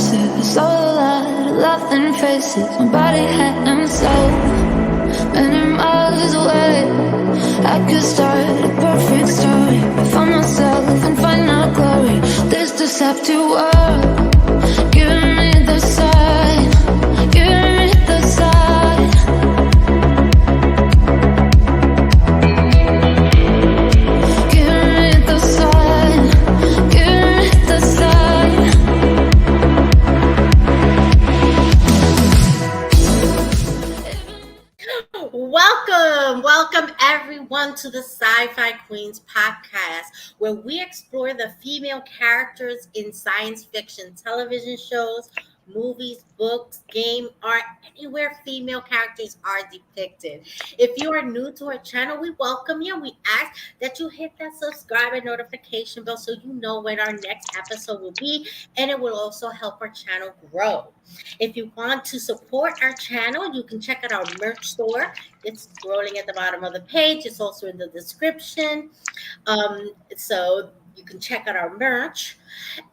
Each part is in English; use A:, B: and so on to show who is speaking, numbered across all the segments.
A: pieces, all a lot of laughing faces. My body, head, and soul, many miles away. I could start a perfect story, find myself and find out glory. This deceptive world, giving me the sign, giving me the sign. Giving me the sign, giving me the sign.
B: Welcome everyone to the Sci-Fi Queens podcast, where we explore the female characters in science fiction television shows, movies, books, game, art, anywhere female characters are depicted. If you are new to our channel, we welcome you. We ask that you hit that subscribe and notification bell so you know when our next episode will be, and it will also help our channel grow. If you want to support our channel, you can check out our merch store. It's scrolling at the bottom of the page. It's also in the description. So you can check out our merch.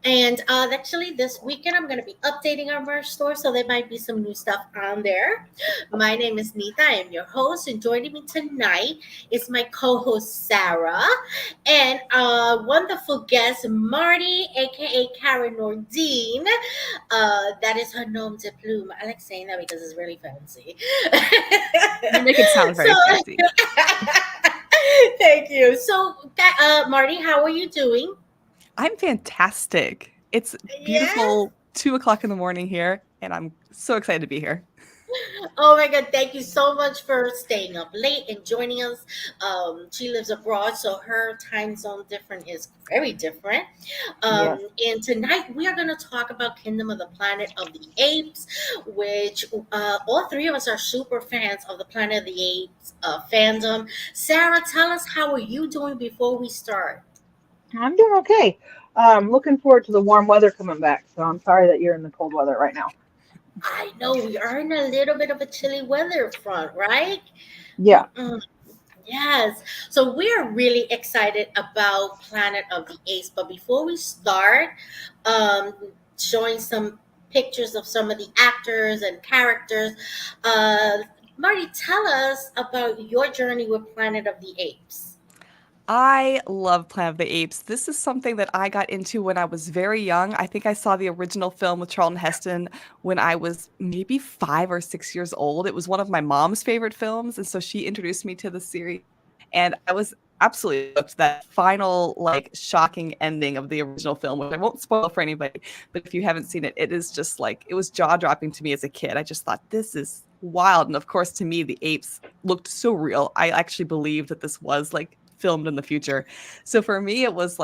B: And actually, this weekend, I'm going to be updating our merch store, so there might be some new stuff on there. My name is Nita. I am your host, and joining me tonight is my co-host, Sarah, and wonderful guest, Marty, a.k.a. Karen Nordine. That is her nom de plume. I like saying that because it's really fancy.
C: You make it sound very fancy.
B: Thank you. So, Marty, how are you doing?
C: I'm fantastic. It's beautiful 2 o'clock in the morning here, and I'm so excited to be here.
B: Oh my God, thank you so much for staying up late and joining us. She lives abroad, so her time zone is very different. And tonight we are going to talk about Kingdom of the Planet of the Apes, which all three of us are super fans of the Planet of the Apes fandom. Sarah, tell us, how are you doing before we start?
D: I'm doing okay. Looking forward to the warm weather coming back. So I'm sorry that you're in the cold weather right now.
B: I know we are in a little bit of a chilly weather front, right?
D: Yeah.
B: Yes. So we're really excited about Planet of the Apes. But before we start showing some pictures of some of the actors and characters, Marty, tell us about your journey with Planet of the Apes.
C: I love Planet of the Apes. This is something that I got into when I was very young. I think I saw the original film with Charlton Heston when I was maybe 5 or 6 years old. It was one of my mom's favorite films, and so she introduced me to the series. And I was absolutely hooked. That final, like, shocking ending of the original film, which I won't spoil for anybody, but if you haven't seen it, it is just like, it was jaw-dropping to me as a kid. I just thought, this is wild. And of course, to me, the apes looked so real. I actually believed that this was like filmed in the future. So for me, it was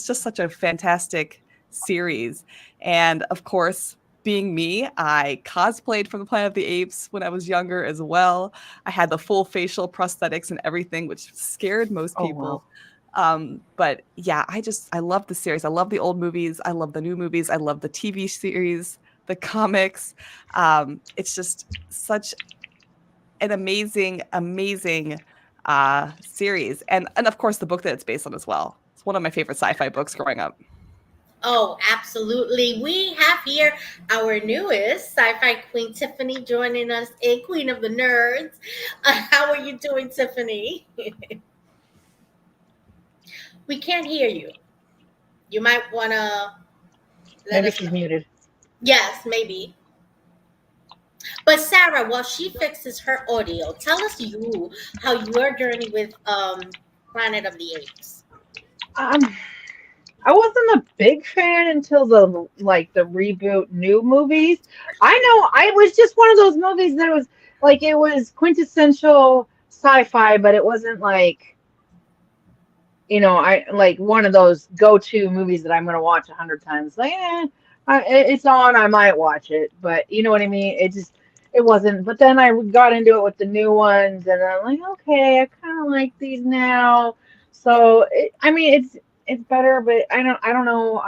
C: just such a fantastic series. And of course, being me, I cosplayed from the Planet of the Apes when I was younger as well. I had the full facial prosthetics and everything, which scared most people. Wow. But yeah, I love the series. I love the old movies. I love the new movies. I love the TV series, the comics. It's just such an amazing series, and of course the book that it's based on as well. It's one of my favorite sci-fi books growing up.
B: Oh, absolutely. We have here our newest sci-fi queen, Tiffany, joining us, a queen of the nerds. How are you doing, Tiffany? We can't hear you. You might want to
D: Maybe she's muted.
B: Yes, maybe. But Sarah, while she fixes her audio, tell us how your journey with Planet of the Apes.
D: I wasn't a big fan until the reboot new movies. I know I was just one of those movies that was like, it was quintessential sci-fi, but it wasn't like, I like one of those go-to movies that I'm going to watch 100 times. Like, it's on, I might watch it, but you know what I mean? It wasn't. But then I got into it with the new ones, and I'm like, okay, I kind of like these now. So it's better, but I don't know.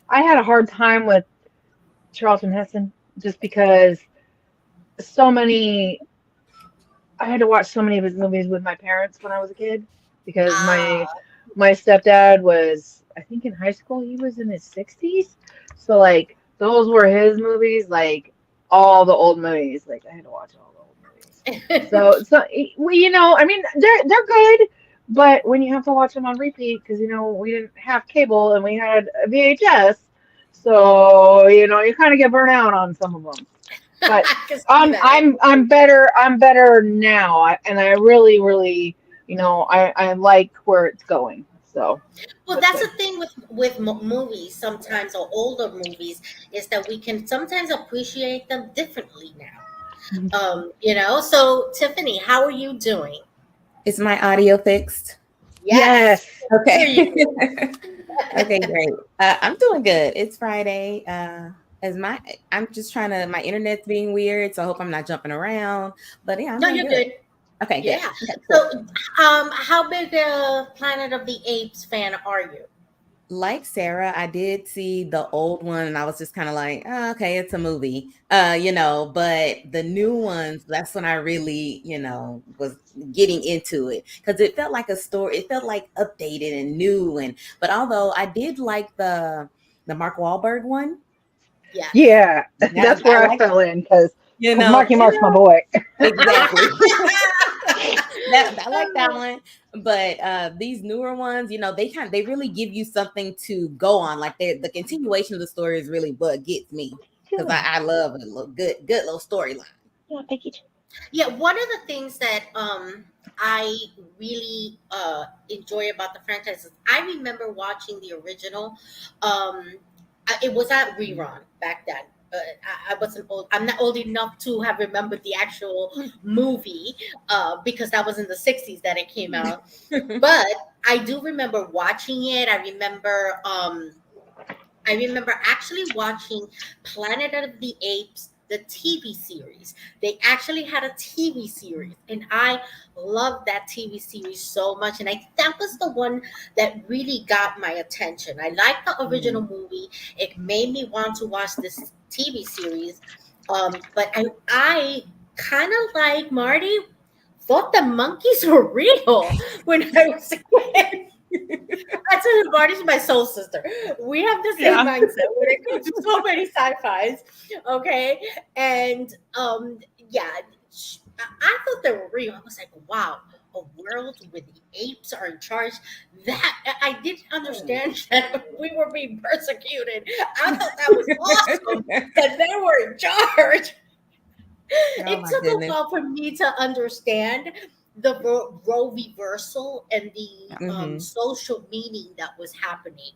D: I had a hard time with Charlton Heston just because I had to watch so many of his movies with my parents when I was a kid, because my stepdad was, I think in high school, he was in his 60s. So like those were his movies. Like all the old movies. Like I had to watch all the old movies. So we, I mean, they're good, but when you have to watch them on repeat, because we didn't have cable and we had a VHS, so you kind of get burnt out on some of them. But
B: I can see that.
D: I'm better now, and I really, I like where it's going. So
B: Well,
D: that's
B: that's the
D: good.
B: thing with movies sometimes, or older movies, is that we can sometimes appreciate them differently now. So Tiffany, how are you doing?
E: Is my audio fixed?
B: Yes,
D: Yes.
B: hear
E: Okay.
B: you.
E: Okay, great. I'm doing good. It's Friday. As I'm just trying to. My internet's being weird, so I hope I'm not jumping around. But yeah, I'm
B: No,
E: doing
B: you're
E: good.
B: good.
E: Okay, good.
B: Yeah.
E: Okay, cool.
B: So, how big a Planet of the Apes fan are you?
E: Like Sarah, I did see the old one, and I was just kind of like, oh, okay, it's a movie, But the new ones, that's when I really, was getting into it because it felt like a story. It felt like updated and new, but although I did like the Mark Wahlberg one,
B: Yes.
D: Yeah,
E: that
D: that's
E: I
D: where I
E: like,
D: fell in
E: you
D: because
E: know,
D: Marky
E: you
D: Mark's my
E: know
D: boy.
E: exactly. That I like that one, but these newer ones, they really give you something to go on. Like the continuation of the story is really what gets me because I love a little good little storyline.
D: Yeah, thank you.
B: Yeah, one of the things that I really enjoy about the franchise is I remember watching the original. It was at rerun back then. I wasn't old. I'm not old enough to have remembered the actual movie because that was in the '60s that it came out. But I do remember watching it. I remember actually watching Planet of the Apes, the TV series. They actually had a TV series, and I loved that TV series so much. And that was the one that really got my attention. I liked the original movie. It made me want to watch this TV series. But I kind of like Marty thought the monkeys were real when I was a kid. I tell you, Marty's my soul sister. We have the same
C: Yeah.
B: mindset when it comes to so many sci-fis. Okay, and yeah, I thought they were real. I was like, wow, a world where the apes are in charge. That I didn't understand that we were being persecuted. I thought that was awesome that they were in charge.
E: Oh
B: It
E: my
B: took a
E: goodness.
B: while for me to understand the role reversal and the
C: Yeah.
B: social meaning that was happening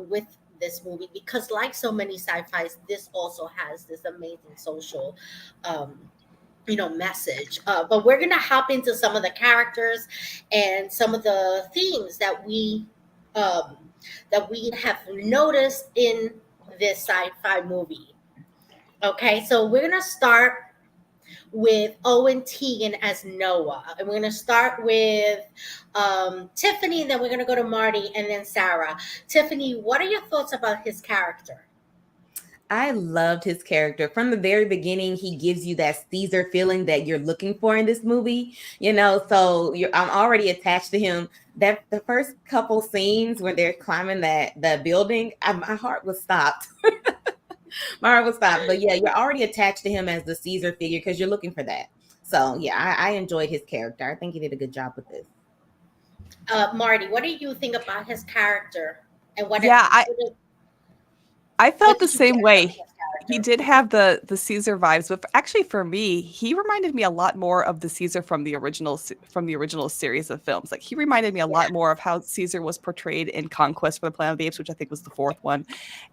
B: with this movie, because like so many sci-fis, this also has this amazing social um, message. But we're gonna hop into some of the characters and some of the themes um, that we have noticed in this sci-fi movie. Okay, so we're gonna start with Owen Tegan as Noah. And we're going to start with Tiffany, and then we're going to go to Marty, and then Sarah. Tiffany, what are your thoughts about his character?
E: I loved his character from the very beginning. He gives you that Caesar feeling that you're looking for in this movie, So I'm already attached to him. That the first couple scenes when they're climbing that building, my heart was stopped. My heart was stopped. But yeah, you're already attached to him as the Caesar figure because you're looking for that. So yeah, I enjoyed his character. I think he did a good job with this.
B: Marty, what do you think about his character? And
C: Yeah, I
B: what
C: felt the
B: did you
C: same
B: get from
C: way.
B: his
C: He
B: character?
C: did have the Caesar vibes, but actually for me, he reminded me a lot more of the Caesar from the original series of films. Like he reminded me a
B: Yeah.
C: lot more of how Caesar was portrayed in Conquest for the Planet of the Apes, which I think was the fourth one.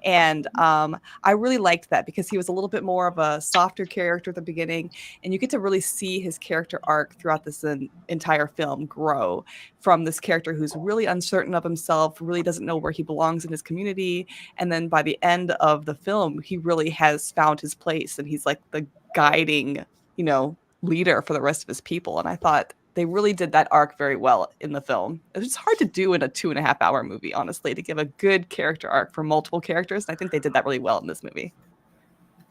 C: And I really liked that because he was a little bit more of a softer character at the beginning, and you get to really see his character arc throughout this entire film grow from this character who's really uncertain of himself, really doesn't know where he belongs in his community, and then by the end of the film, he really has found his place and he's like the guiding, leader for the rest of his people. And I thought they really did that arc very well in the film. It was hard to do in a 2.5 hour movie, honestly, to give a good character arc for multiple characters. And I think they did that really well in this movie.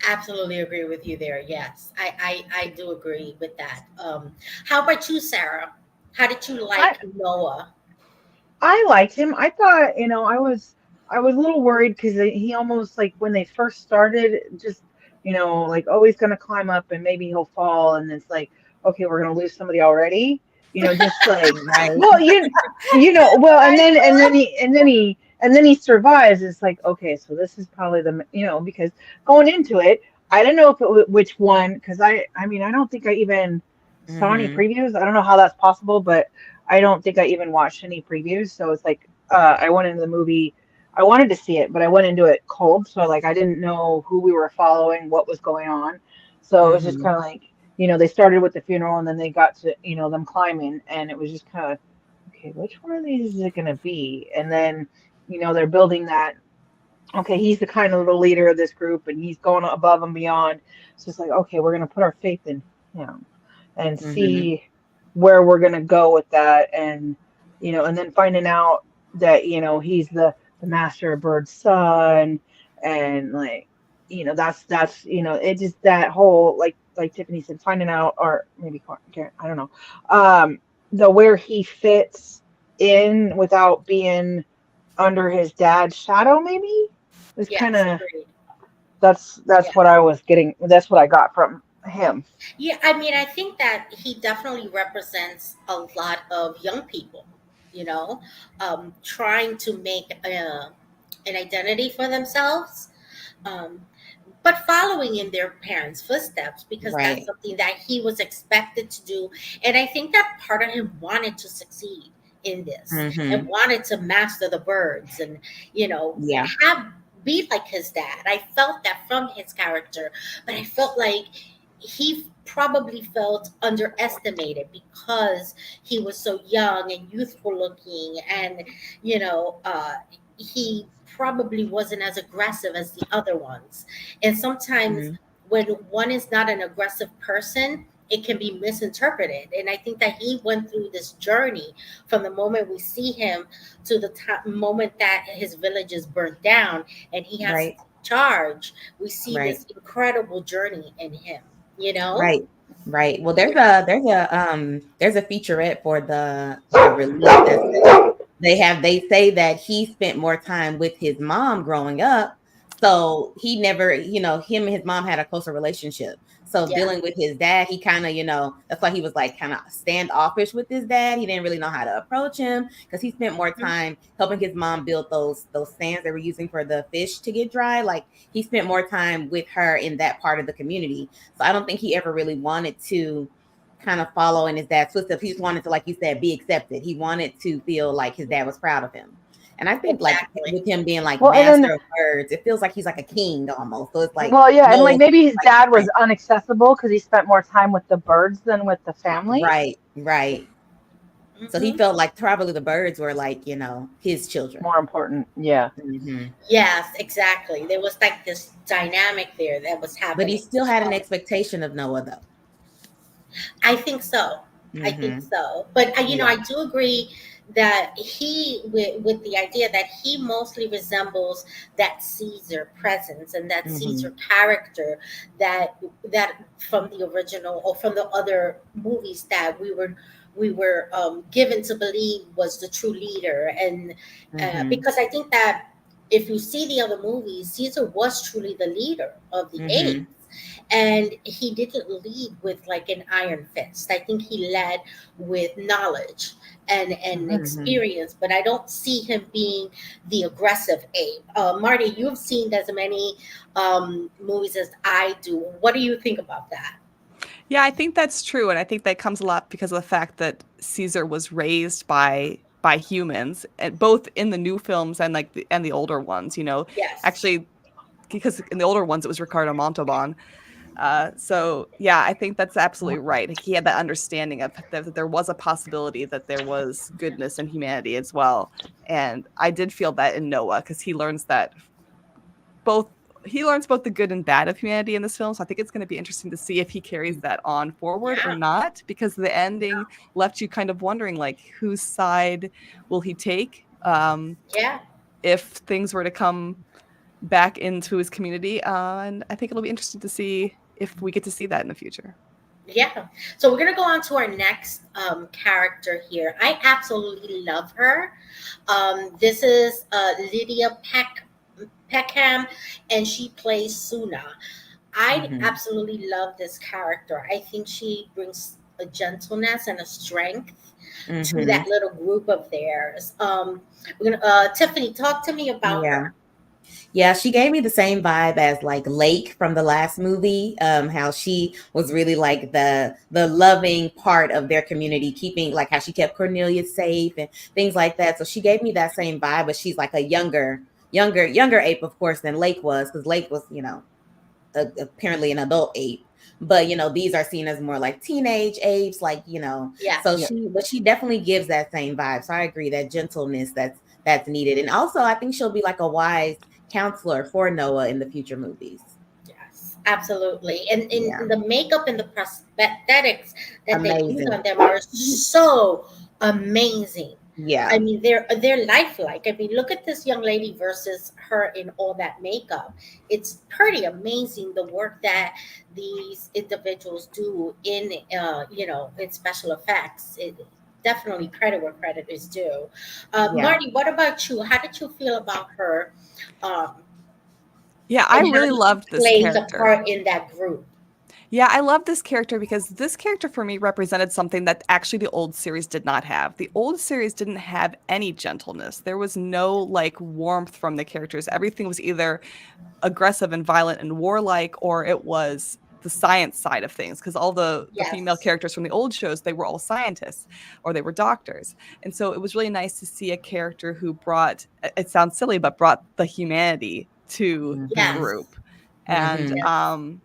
B: Absolutely agree with you there. Yes, I do agree with that. How about you, Sarah? How did you
D: I
B: like Noah?
D: I liked him. I thought, I was I was a little worried because he almost like when they first started, just like oh he's gonna climb up and maybe he'll fall, and it's like okay we're gonna lose somebody already, just like
E: Right.
D: well well and then he survives. It's like okay so this is probably the because going into it I didn't know if which one because I mean I don't think I even saw any
E: Mm-hmm.
D: previews. I don't know how that's possible, but I don't think I even watched any previews. So it's like I went into the movie. I wanted to see it, but I went into it cold, so like I didn't know who we were following, what was going on. So it was just
E: Mm-hmm.
D: kind of like, they started with the funeral and then they got to, them climbing, and it was just kind of, okay, which one of these is it going to be? And then, they're building that. Okay, he's the kind of little leader of this group, and he's going above and beyond. So it's like, okay, we're going to put our faith in him and
E: Mm-hmm.
D: see where we're going to go with that, and then finding out that he's the master of bird's son, and like that's it just that whole like Tiffany said, finding out, or maybe I don't know, the where he fits in without being under his dad's shadow, maybe was kind
B: Yes,
D: of
B: agreed.
D: that's
B: Yeah.
D: what I was getting. That's what I got from him.
B: Yeah, I mean, I think that he definitely represents a lot of young people, you know, trying to make an identity for themselves, um, but following in their parents' footsteps because that's
E: Right.
B: something that he was expected to do. And I think that part of him wanted to succeed in this and
E: Mm-hmm.
B: wanted to master the birds and,
E: Yeah.
B: have be like his dad. I felt that from his character, but I felt like he probably felt underestimated because he was so young and youthful looking, and he probably wasn't as aggressive as the other ones. And sometimes
E: Mm-hmm.
B: when one is not an aggressive person, it can be misinterpreted. And I think that he went through this journey from the moment we see him to the moment that his village is burnt down and he has to
E: Right.
B: take charge. We see
E: Right.
B: this incredible journey in him, you know?
E: Right. Right. Well, there's a featurette for the release that's they say that he spent more time with his mom growing up. So he never, him and his mom had a closer relationship. So
B: Yeah.
E: dealing with his dad, he kind of, that's why he was like kind of standoffish with his dad. He didn't really know how to approach him because he spent more
B: Mhm.
E: time helping his mom build those stands they were using for the fish to get dry. Like he spent more time with her in that part of the community. So I don't think he ever really wanted to kind of follow in his dad's footsteps. He just wanted to, like you said, be accepted. He wanted to feel like his dad was proud of him. And I think like
B: Exactly.
E: with him being like
D: Well, and
E: master
D: then
E: of words, it feels like he's like a king almost. So it's like
D: well, yeah, and like
E: no,
D: maybe his
E: like
D: dad was
E: right,
D: unaccessible because he spent more time with the birds than with the family.
E: right, right. So he
B: Hmm.
E: felt like probably the birds were like, his children.
D: More important, yeah.
E: Hmm.
B: Yes, exactly. There was like this dynamic there that was
E: But he
B: happening.
E: still had an expectation of Noah though.
B: I think so. I think
E: Hmm.
B: so. But
E: Yeah.
B: I do agree that he, with the idea that he mostly resembles that Caesar presence and that Caesar
E: Hmm.
B: character that from the original or from the other movies that we were given to believe was the true leader. And
E: Hmm.
B: because I think that if you see the other movies, Caesar was truly the leader of the apes,
E: Hmm.
B: and he didn't lead with like an iron fist. I think he led with knowledge and
E: Hmm.
B: experience, but I don't see him being the aggressive ape. Marty, you've seen as many movies as I do. What do you think about that?
C: Yeah, I think that's true, and I think that comes a lot because of the fact that Caesar was raised by humans, and both in the new films and the older ones.
B: Yes.
C: Actually, because in the older ones it was Ricardo Montalban. So yeah, I think that's absolutely right. Like, he had that understanding of that there was a possibility that there was goodness in humanity as well, and I did feel that in Noah because both he learns both the good and bad of humanity in this film. So I think it's going to be interesting to see if he carries that on forward or
B: Yeah.
C: not, because the ending left you kind of wondering like whose side will he take
B: Yeah.
C: if things were to come back into his community. And I think it'll be interesting to see if we get to see that in the future.
B: Yeah. So we're gonna go on to our next character here. I absolutely love her. This is Lydia Peckham, and she plays Suna. I
E: Mhm.
B: absolutely love this character. I think she brings a gentleness and a strength to that
E: Mhm.
B: little group of theirs. Tiffany, talk to me about
E: Yeah.
B: her.
E: Yeah, she gave me the same vibe as like Lake from the last movie. How she was really like the loving part of their community, keeping like how she kept Cornelia safe and things like that. So she gave me that same vibe, but she's like a younger ape, of course, than Lake was, because Lake was, apparently an adult ape. But these are seen as more like teenage apes, like so
B: Yes.
D: Yeah.
E: she definitely gives that same vibe. So I agree, that gentleness that's needed. And also I think she'll be like a wise counselor for Noah in the future movies.
B: Yes, absolutely. And
E: Yeah.
B: in the makeup and the prosthetics that they use
E: Amazing.
B: on them are so amazing. I
E: Yeah.
B: mean, they're lifelike. I mean, look at this young lady versus her in all that makeup. It's pretty amazing the work that these individuals do in in special effects. It definitely credit where credit is due.
E: Yeah.
B: Marty, what about you? How did you feel about her? Um,
C: Yeah, I
B: and how
C: really
B: she
C: loved this
B: plays a
C: character.
B: part in that group.
C: Yeah, I love this character because this character for me represented something that actually the old series did not have. The old series didn't have any gentleness. There was no like warmth from the characters. Everything was either aggressive and violent and warlike, or it was the science side of things, because all the female
B: Yes.
C: characters from the old shows, they were all scientists or they were doctors. And so it was really nice to see a character who brought, it sounds silly, but brought the humanity to the
E: Mhm.
B: Yes.
C: group. And
E: Mhm.
B: Yes.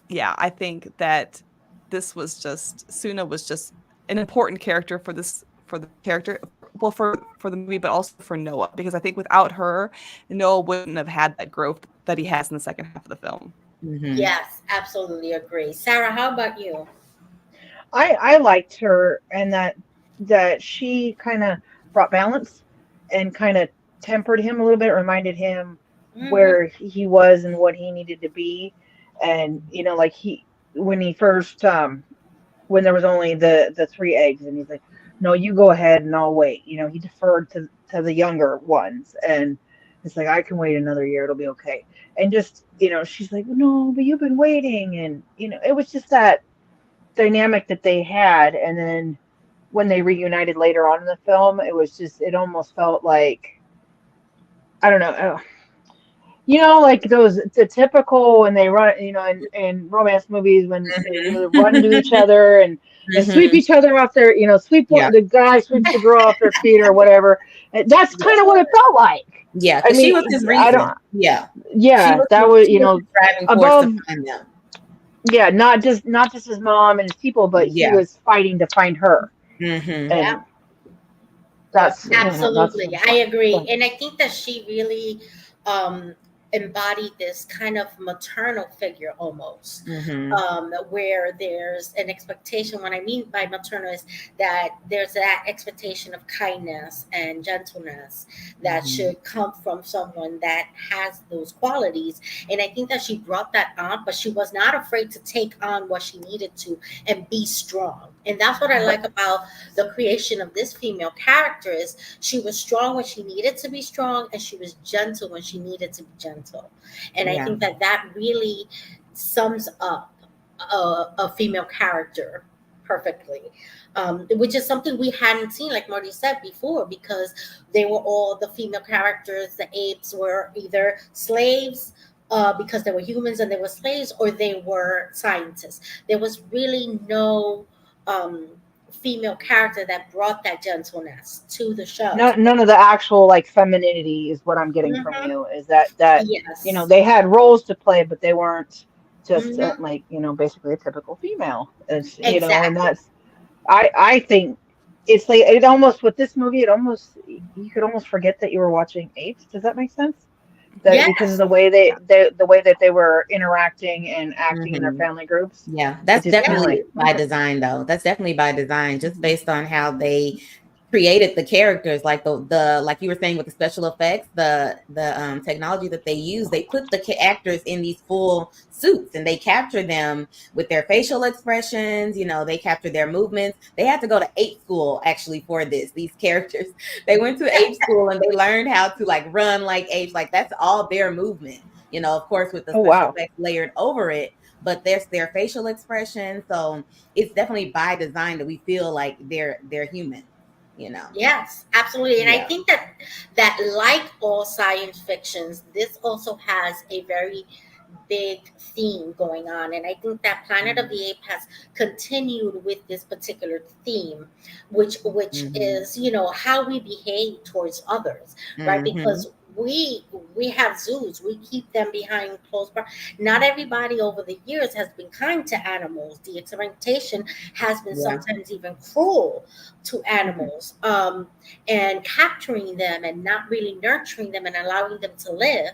C: yeah, I think that this was just, Suna was just an important character for this, for the character, well, for the movie, but also for Noah, because I think without her, Noah wouldn't have had that growth that he has in the second half of the film.
E: Mhm.
B: Yes. Absolutely agree. Sarah, how about you?
D: I liked her, and that she kind of brought balance and kind of tempered him a little bit, reminded him
B: Mm-hmm.
D: where he was and what he needed to be. And like he when he first when there was only the three eggs, and he's like, no, you go ahead and I'll wait. He deferred to the younger ones, and it's like, I can wait another year, it'll be okay. And just she's like, no, but you've been waiting. And it was just that dynamic that they had. And then when they reunited later on in the film, it almost felt like, I don't know, like those, the typical when they run, in romance movies, when they
E: Mhm.
D: run into each other and sweep
E: Mhm.
D: each other off their,
E: Yeah.
D: the guy sweeps the girl off their feet or whatever. That's kind of what it felt like.
E: Yeah,
D: I
E: because she was
D: mean,
E: his
D: I don't,
E: reason. Yeah. She
D: yeah,
E: was
D: that
E: his,
D: was,
E: she was his driving force to
D: above,
E: find them.
D: yeah, not just his mom and his people, but he
E: Yeah.
D: was fighting to find her.
E: Mhm.
B: Yeah.
D: And
B: Yep,
D: that's
B: absolutely. I
D: important.
B: agree.
D: But
B: And I think that she really um, embodied this kind of maternal figure almost,
E: Mhm.
B: where there's an expectation. What I mean by maternal is that there's that expectation of kindness and gentleness that
E: Mhm.
B: should come from someone that has those qualities. And I think that she brought that on, but she was not afraid to take on what she needed to and be strong. And that's what I
D: but
B: like about the creation of this female character is she was strong when she needed to be strong, and she was gentle when she needed to be gentle. And I
E: Yeah.
B: think that that really sums up a female character perfectly, which is something we hadn't seen, like Marty said before, because they were all the female characters. The apes were either slaves. Because they were humans and they were slaves, or they were scientists. There was really no um, female character that brought that gentleness to the show.
D: none of the actual like femininity is what I'm getting from
B: Hmm.
D: you. Is that
B: Yes.
D: they had roles to play, but they weren't just
B: Hmm.
D: like basically a typical female. It's and
B: Exactly.
D: that's I think it's like, it almost, with this movie, it almost, you could almost forget that you were watching apes. Does that make sense? That because of
B: Yes.
D: the way the way that they were interacting and acting in their
E: Mhm.
D: family groups,
E: Yeah,
D: it
E: that's
D: just kind of
B: Yes.
E: definitely
D: like,
E: by
D: okay.
E: design, though. That's definitely by design, just
D: Mhm.
E: based on how they created the characters, like the like you were saying with the special effects, the technology that they use, they put the actors in these full suits and they capture them with their facial expressions. They capture their movements. They had to go to ape school actually for this. These characters, they went to ape school and they learned how to like run like apes. Like that's all their movement. Of course, with the
D: Oh
E: special
D: wow.
E: effects layered over it, but there's their facial expression. So it's definitely by design that we feel like they're human. you know.
B: Yes, absolutely. And I
E: Yeah.
B: think that like all science fictions, this also has a very big theme going on. And I think that Planet of the Apes has continued with this particular theme, which
E: Mhm.
B: is, how we behave towards others, right?
E: Mhm.
B: Because we have zoos, we keep them behind closed bars. Not everybody over the years has been kind to animals. The experimentation has been
E: Yeah.
B: sometimes even cruel to
E: Mhm.
B: animals, and capturing them and not really nurturing them and allowing them to live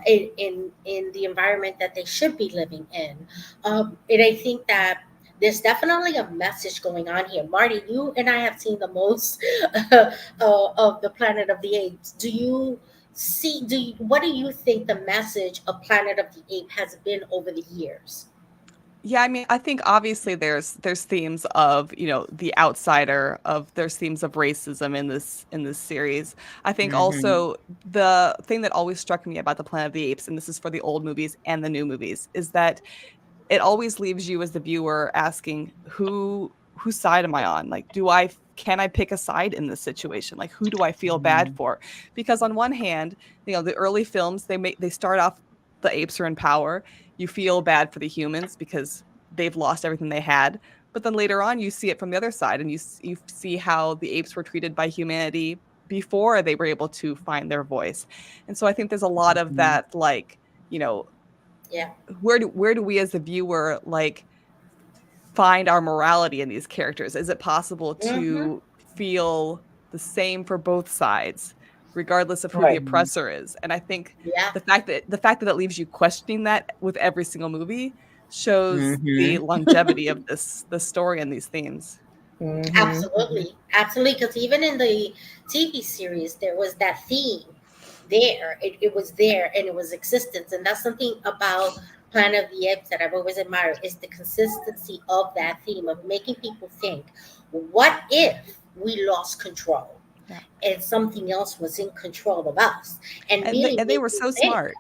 B: in the environment that they should be living in. And I think that there's definitely a message going on here. Marty, you and I have seen the most of the Planet of the Apes. What do you think the message of Planet of the Apes has been over the years?
C: Yeah, I mean, I think obviously there's themes of, the outsider, there's themes of racism in this series. I think
E: Mhm.
C: also the thing that always struck me about the Planet of the Apes, and this is for the old movies and the new movies, is that it always leaves you as the viewer asking whose side am I on? Like, can I pick a side in this situation? Like, who do I feel bad
E: Mhm.
C: for? Because on one hand, the early films, they start off, the apes are in power. You feel bad for the humans because they've lost everything they had. But then later on, you see it from the other side, and you see how the apes were treated by humanity before they were able to find their voice. And so I think there's a lot of
E: Mhm.
C: that, like, you know
B: Yeah.
C: where do we as the viewer, like, find our morality in these characters? Is it possible
B: Mm-hmm.
C: to feel the same for both sides, regardless of who the
D: Right.
E: Mhm.
C: oppressor is? And I think
B: Yeah.
C: the fact that it leaves you questioning that with every single movie shows the
E: Mhm.
C: longevity of the story and these themes.
E: Mhm.
B: Absolutely, absolutely. Because even in the TV series, there was that theme there. It was there and it was existence, and that's something about Planet of the Apes that I've always admired is the consistency of that theme of making people think, what if we lost control
C: Yeah.
B: and something else was in control of us, and
C: And
B: really
C: they
B: make
C: were
B: you
C: so
B: think.
C: smart.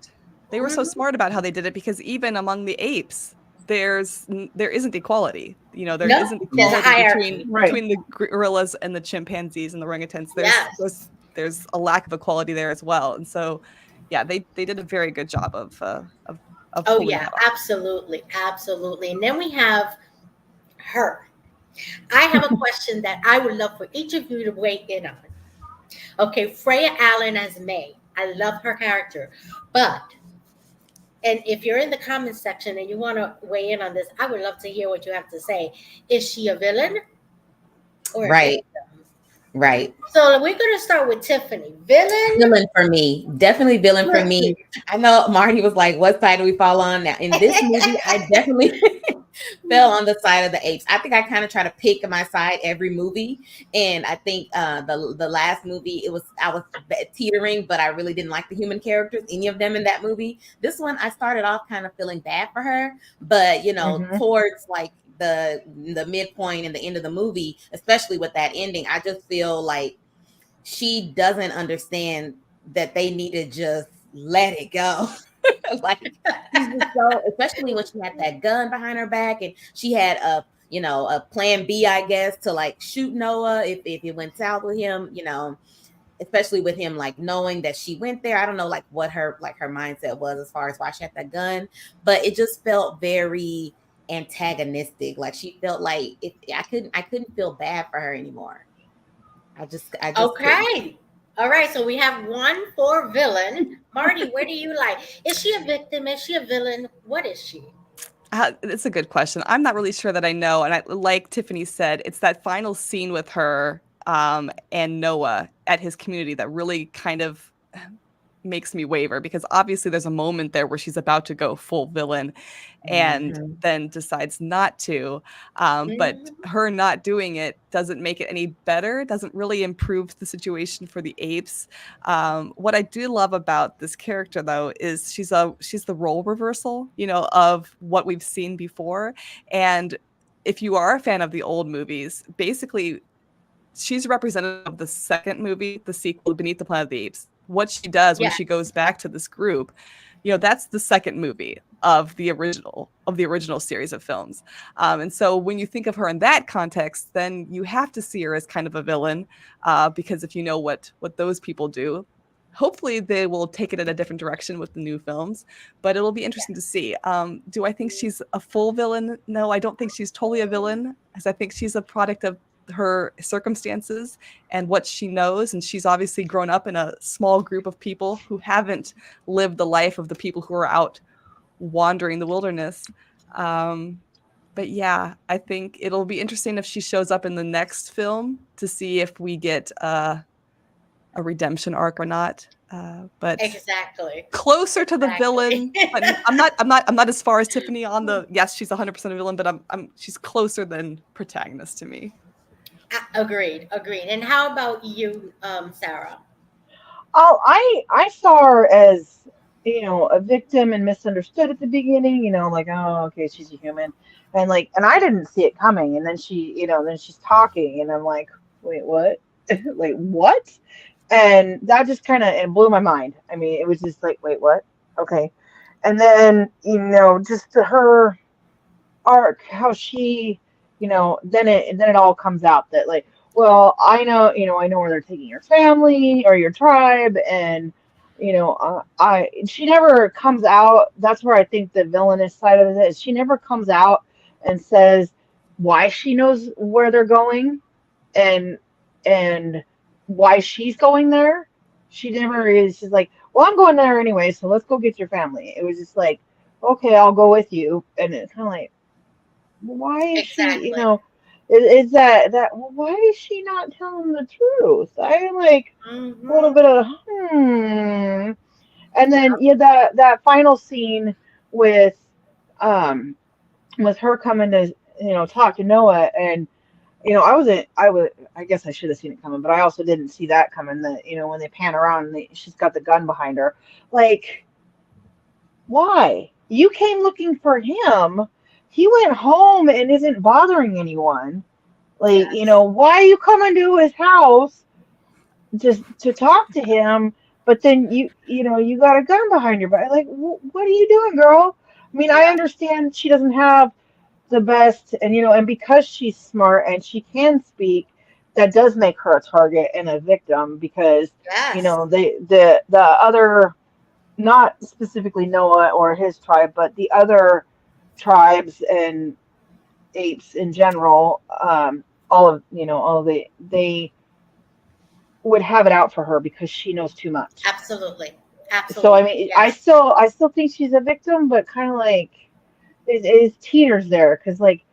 C: They were so
B: Mhm.
C: smart about how they did it, because even among the apes, there isn't equality. There
B: No,
C: isn't
B: there's a
C: equality
B: hierarchy.
D: Right.
C: between the gorillas and the chimpanzees and the orangutans. There's
B: Yes.
C: there's there's a lack of equality there as well. And so, yeah, they did a very good job of
B: Oh
C: pulling
B: yeah,
C: that off.
B: absolutely, absolutely. And then we have her. I have a question that I would love for each of you to weigh in on. Okay, Freya Allen as May. I love her character. But, and if you're in the comments section and you want to weigh in on this, I would love to hear what you have to say. Is she a villain or a
E: Right.
B: victim?
E: Right.
B: So we're going to start with Tiffany. Villain?
E: Villain for me. Definitely villain for
B: Really?
E: me. I know Marty was like, what side do we fall on? Now, in this movie, I definitely fell on the side of the apes. I think I kind of try to pick my side every movie. And I think the last movie, I was teetering, but I really didn't like the human characters, any of them in that movie. This one, I started off kind of feeling bad for her, but
D: Hmm.
E: towards like the midpoint and the end of the movie, especially with that ending, I just feel like she doesn't understand that they need to just let it go. Like she's just so, especially when she had that gun behind her back and she had a plan B, I guess, to like shoot Noah if it went south with him, especially with him like knowing that she went there. I don't know like what her mindset was as far as why she had that gun, but it just felt very antagonistic. Like she felt like I couldn't feel bad for her anymore. I just couldn't.
B: Okay. All right. So we have one for villain. Marty, where do you like? Is she a victim? Is she a villain? What is she?
C: It's a good question. I'm not really sure that I know. And like Tiffany said, it's that final scene with her, and Noah at his community that really kind of makes me waver, because obviously there's a moment there where she's about to go full villain and
D: Mhm.
C: then decides not to. But
B: Mhm.
C: her not doing it doesn't make it any better, doesn't really improve the situation for the apes. What I do love about this character, though, is she's the role reversal, of what we've seen before. And if you are a fan of the old movies, basically she's representative of the second movie, the sequel, Beneath the Planet of the Apes. What she does when
B: Yes.
C: she goes back to this group, that's the second movie of the original series of films. And so when you think of her in that context, then you have to see her as kind of a villain, because if you know what those people do, hopefully they will take it in a different direction with the new films. But it'll be interesting to see. Do I think she's a full villain? No, I don't think she's totally a villain, because I think she's a product of her circumstances and what she knows, and she's obviously grown up in a small group of people who haven't lived the life of the people who are out wandering the wilderness. But yeah, I think it'll be interesting if she shows up in the next film to see if we get a redemption arc or not. But
B: Exactly.
C: closer to the
B: Exactly.
C: villain. But I'm not as far as Tiffany on the yes, she's 100% a villain, but she's closer than protagonist to me.
B: Agreed. Agreed. And how about you, Sarah?
D: Oh, I saw her as, a victim and misunderstood at the beginning, like, oh, okay, she's a human. And I didn't see it coming. And then then she's talking and I'm like, wait, what? Like, what? And that just kind of it blew my mind. I mean, it was just like, wait, what? Okay. And then, just to her arc, how she, then it all comes out that, like, well, I know where they're taking your family or your tribe, and she never comes out. That's where I think the villainous side of it is. She never comes out and says why she knows where they're going, and and why she's going there. She never is. She's like, well, I'm going there anyway, so let's go get your family. It was just like, okay, I'll go with you, and it's kind of like, why is she,
B: Exactly.
D: is why is she not telling the truth? I like a little
B: Mm-hmm.
D: bit of, and then yeah, that final scene with, um, with her coming to, talk to Noah, and I guess I should have seen it coming, but I also didn't see that coming. That, when they pan around and she's got the gun behind her, like, why? You came looking for him. He went home and isn't bothering anyone. Like,
B: Yes.
D: why are you coming to his house just to talk to him? But then you got a gun behind your back. Like, what are you doing, girl? I mean, I
B: Yeah.
D: understand she doesn't have the best, and because she's smart and she can speak, that does make her a target and a victim because,
B: Yes.
D: the other, not specifically Noah or his tribe, but the other tribes and apes in general, all of they would have it out for her because she knows too much.
B: Absolutely.
D: So I
B: Absolutely.
D: mean, I
B: Yes.
D: still I still think she's a victim, but kind of like it teeters there because, like,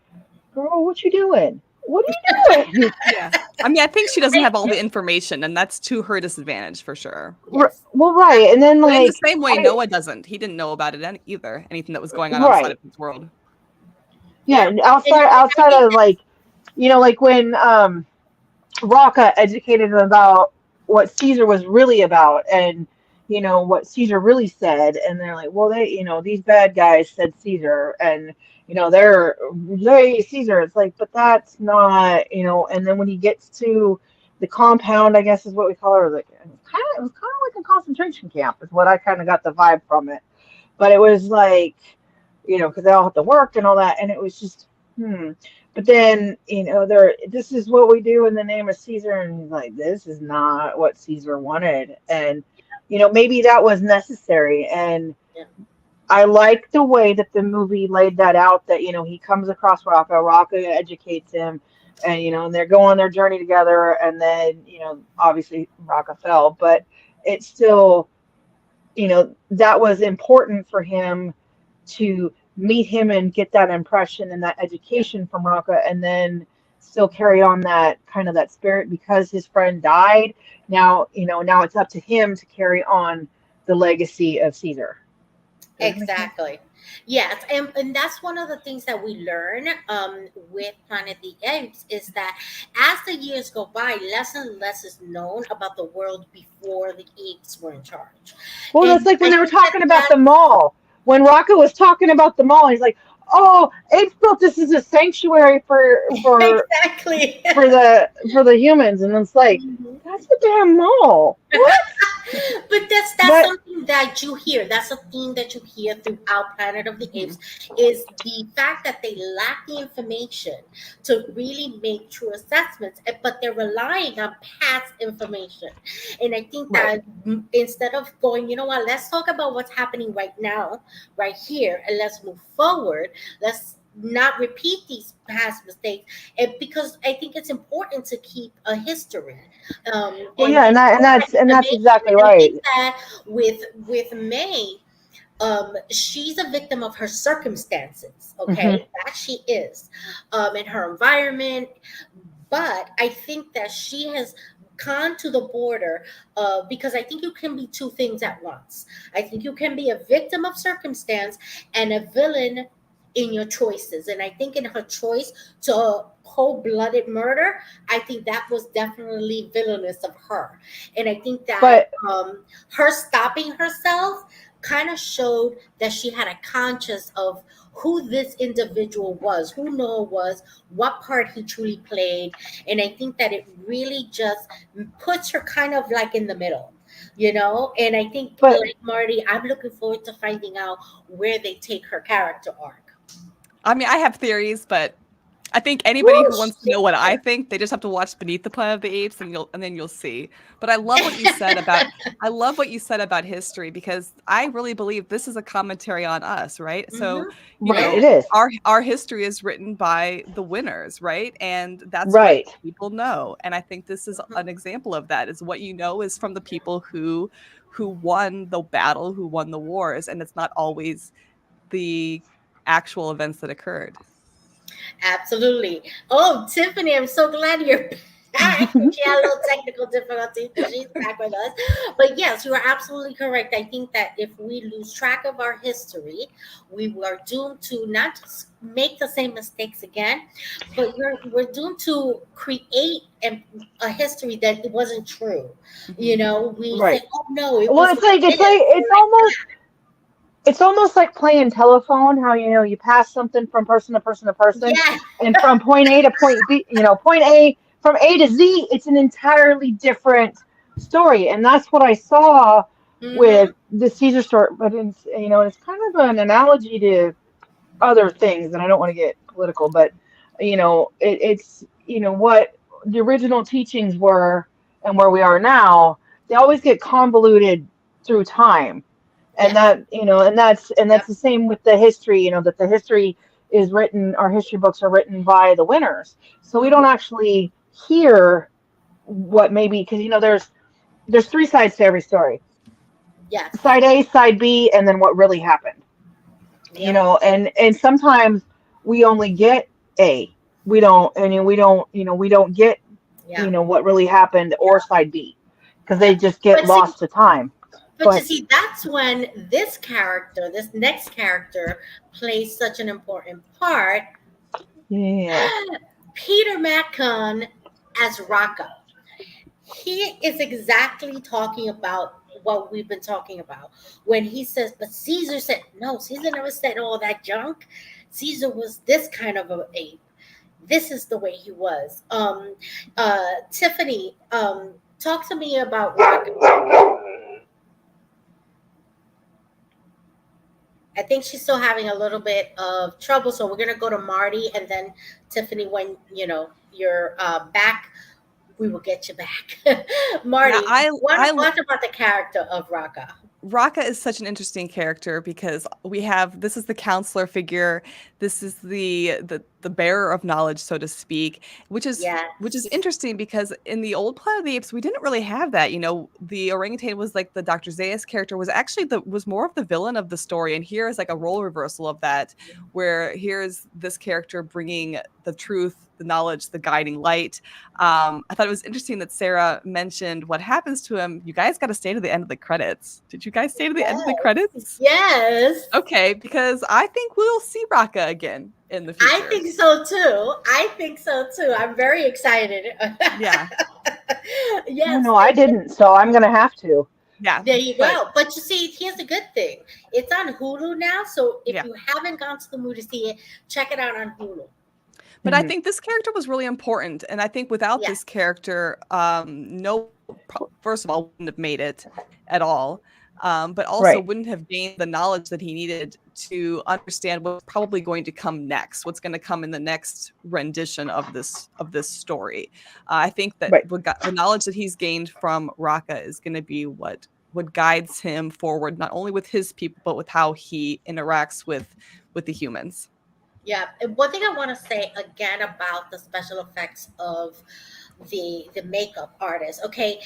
D: girl, what you doing? What are you doing?
C: Yeah. I mean, I think she doesn't
B: I
C: have all the information, and that's to her disadvantage for sure.
B: yes.
D: Well, right, and then
C: But in the
D: like
C: same way,
D: I
C: Noah doesn't. He didn't know about it either, anything that was going on outside
D: right,
C: of his world.
D: yeah,
B: Yeah.
D: and
B: And I
D: outside
B: think
D: of, like, like when Rocca educated him about what Caesar was really about, and what Caesar really said, and they're like, well, these bad guys said Caesar, and they Caesar. It's like, but that's not, and then when he gets to the compound, I guess is what we call it, like, it was kind of like a concentration camp, is what I kind of got the vibe from it. But it was like, because they all have to work and all that, and it was just, hmm. But then, this is what we do in the name of Caesar, and he's like, this is not what Caesar wanted, and maybe that was necessary, and
B: yeah.
D: I like the way that the movie laid that out. That he comes across Rocca, Rocca educates him, and and they're going on their journey together, and then obviously Rocca fell, but it's still, that was important for him to meet him and get that impression and that
B: Yeah.
D: education from Rocca, and then still carry on that kind of that spirit because his friend died. Now, now it's up to him to carry on the legacy of Caesar. Does that make sense?
B: Exactly. Yes, and that's one of the things that we learn with Planet of the Apes is that as the years go by, less and less is known about the world before the apes were in charge.
D: Well, that's
B: And
D: like when
B: I
D: they were
B: think that
D: talking about
B: that
D: the mall. When Rocco was talking about the mall, he's like, "Oh, apes built this as a sanctuary
B: exactly.
D: for the humans," and it's like,
B: Mhm.
D: that's a damn mall. What?
B: But that's
D: But
B: something that you hear. That's a theme that you hear throughout Planet of the
C: Mhm.
B: Apes is the fact that they lack the information to really make true assessments, but they're relying on past information. And I think
D: right,
B: that instead of going, you know what, let's talk about what's happening right now, right here, and let's move forward. Let's not repeat these past mistakes, and because I think it's important to keep a history
D: well,
B: and
D: yeah,
B: look at
D: and that's
B: information.
D: exactly
B: And I
D: right.
B: think that with May, she's a victim of her circumstances. Okay,
D: Hmm.
B: that she is, in her environment. But I think that she has gone to the border because I think you can be two things at once. I think you can be a victim of circumstance and a villain in your choices. And I think in her choice to cold-blooded murder, I think that was definitely villainous of her. And I think that
D: But
B: her stopping herself kind of showed that she had a conscience of who this individual was, who Noah was, what part he truly played. And I think that it really just puts her kind of like in the middle, you know? And I think,
D: but
B: like Marty, I'm looking forward to finding out where they take her character arc.
C: I mean, I have theories, but I think anybody
B: Woo,
C: who wants to know what I
B: share.
C: think, they just have to watch Beneath the Planet of the Apes and then you'll see. But I love what you said about history because I really believe this is a commentary on us, right? So,
B: Hmm.
C: you
D: right,
C: know,
D: it is
C: our history is written by the winners, right? And that's what
D: right.
C: people know. And I think this is an example of that is what you know is from the people who won the battle, who won the wars, and it's not always the actual events that occurred.
B: Absolutely. Oh, Tiffany, I'm so glad you're back. She had a little technical difficulties, but she's back with us. But yes, you are absolutely correct. I think that if we lose track of our history, we are doomed to not just make the same mistakes again, but we're doomed to create a history that it wasn't true. You
C: Mhm.
B: know, we say,
D: Right.
B: oh no, it
D: Well,
B: was like this or like
D: it's almost like playing telephone. How you pass something from person to person to person,
B: that.
D: and from point A to point B. Point A from A to Z. It's an entirely different story, and that's what I saw
B: Yeah.
D: with the Caesar story. But it's kind of an analogy to other things, and I don't want to get political, but it's what the original teachings were and where we are now. They always get convoluted through time, and
B: Yes.
D: that's the same with the history. That the history is written. Our history books are written by the winners, so we
B: Mhm.
D: don't actually hear what maybe because there's three sides to every story:
B: Yes.
D: side A, side B, and then what really happened.
B: Yep.
D: And sometimes we only get A. We don't, we don't get,
B: Yeah.
D: what really happened or side B because they
B: Yeah.
D: just get
B: But see,
D: lost to time. Go
B: but you
D: ahead.
B: see, that's when this character, this next character, plays such an important part.
D: Yeah.
B: Peter Macon as Rocco. He is exactly talking about what we've been talking about when he says, but Caesar said, no, Caesar never said all that junk. Caesar was this kind of an ape. This is the way he was. Tiffany, talk to me about Rocco. I think she's still having a little bit of trouble, so we're gonna go to Marty and then Tiffany. When you're back, we will get you back.
C: Yeah,
B: Marty,
C: I
B: what about the character of Raka?
C: Raka is such an interesting character because we have this is the counselor figure. This is the the bearer of knowledge, so to speak, which is
B: Yes.
C: interesting because in the old Planet of the Apes, we didn't really have that. The orangutan was like the Dr. Zaius character was actually was more of the villain of the story, and here is like a role reversal of that, where here's this character bringing the truth, the knowledge, the guiding light. I thought it was interesting that Sarah mentioned what happens to him. You guys got to stay to the end of the credits. Did you guys stay to the end of the
B: Yes.
C: credits?
B: Yes.
C: Okay, because I think we'll see Raka again in the
B: I
C: future.
B: think so too. I'm very excited.
C: Yeah.
B: Yes.
D: No, I didn't, so I'm gonna have to.
C: Yeah.
B: There you go. But you see, here's a good thing. It's on Hulu now. So if
C: Yeah.
B: you haven't gone to the movie to see it, check it out on Hulu.
C: But I think this character was really important. And I think without this character, first of all, wouldn't have made it at all. But also wouldn't have gained the knowledge that he needed to understand what's probably going to come next, what's going to come in the next rendition of this story. I think that the knowledge that he's gained from Raka is going to be what guides him forward, not only with his people, but with how he interacts with the humans.
B: Yeah. And one thing I want to say again about the special effects of the makeup artist. Okay.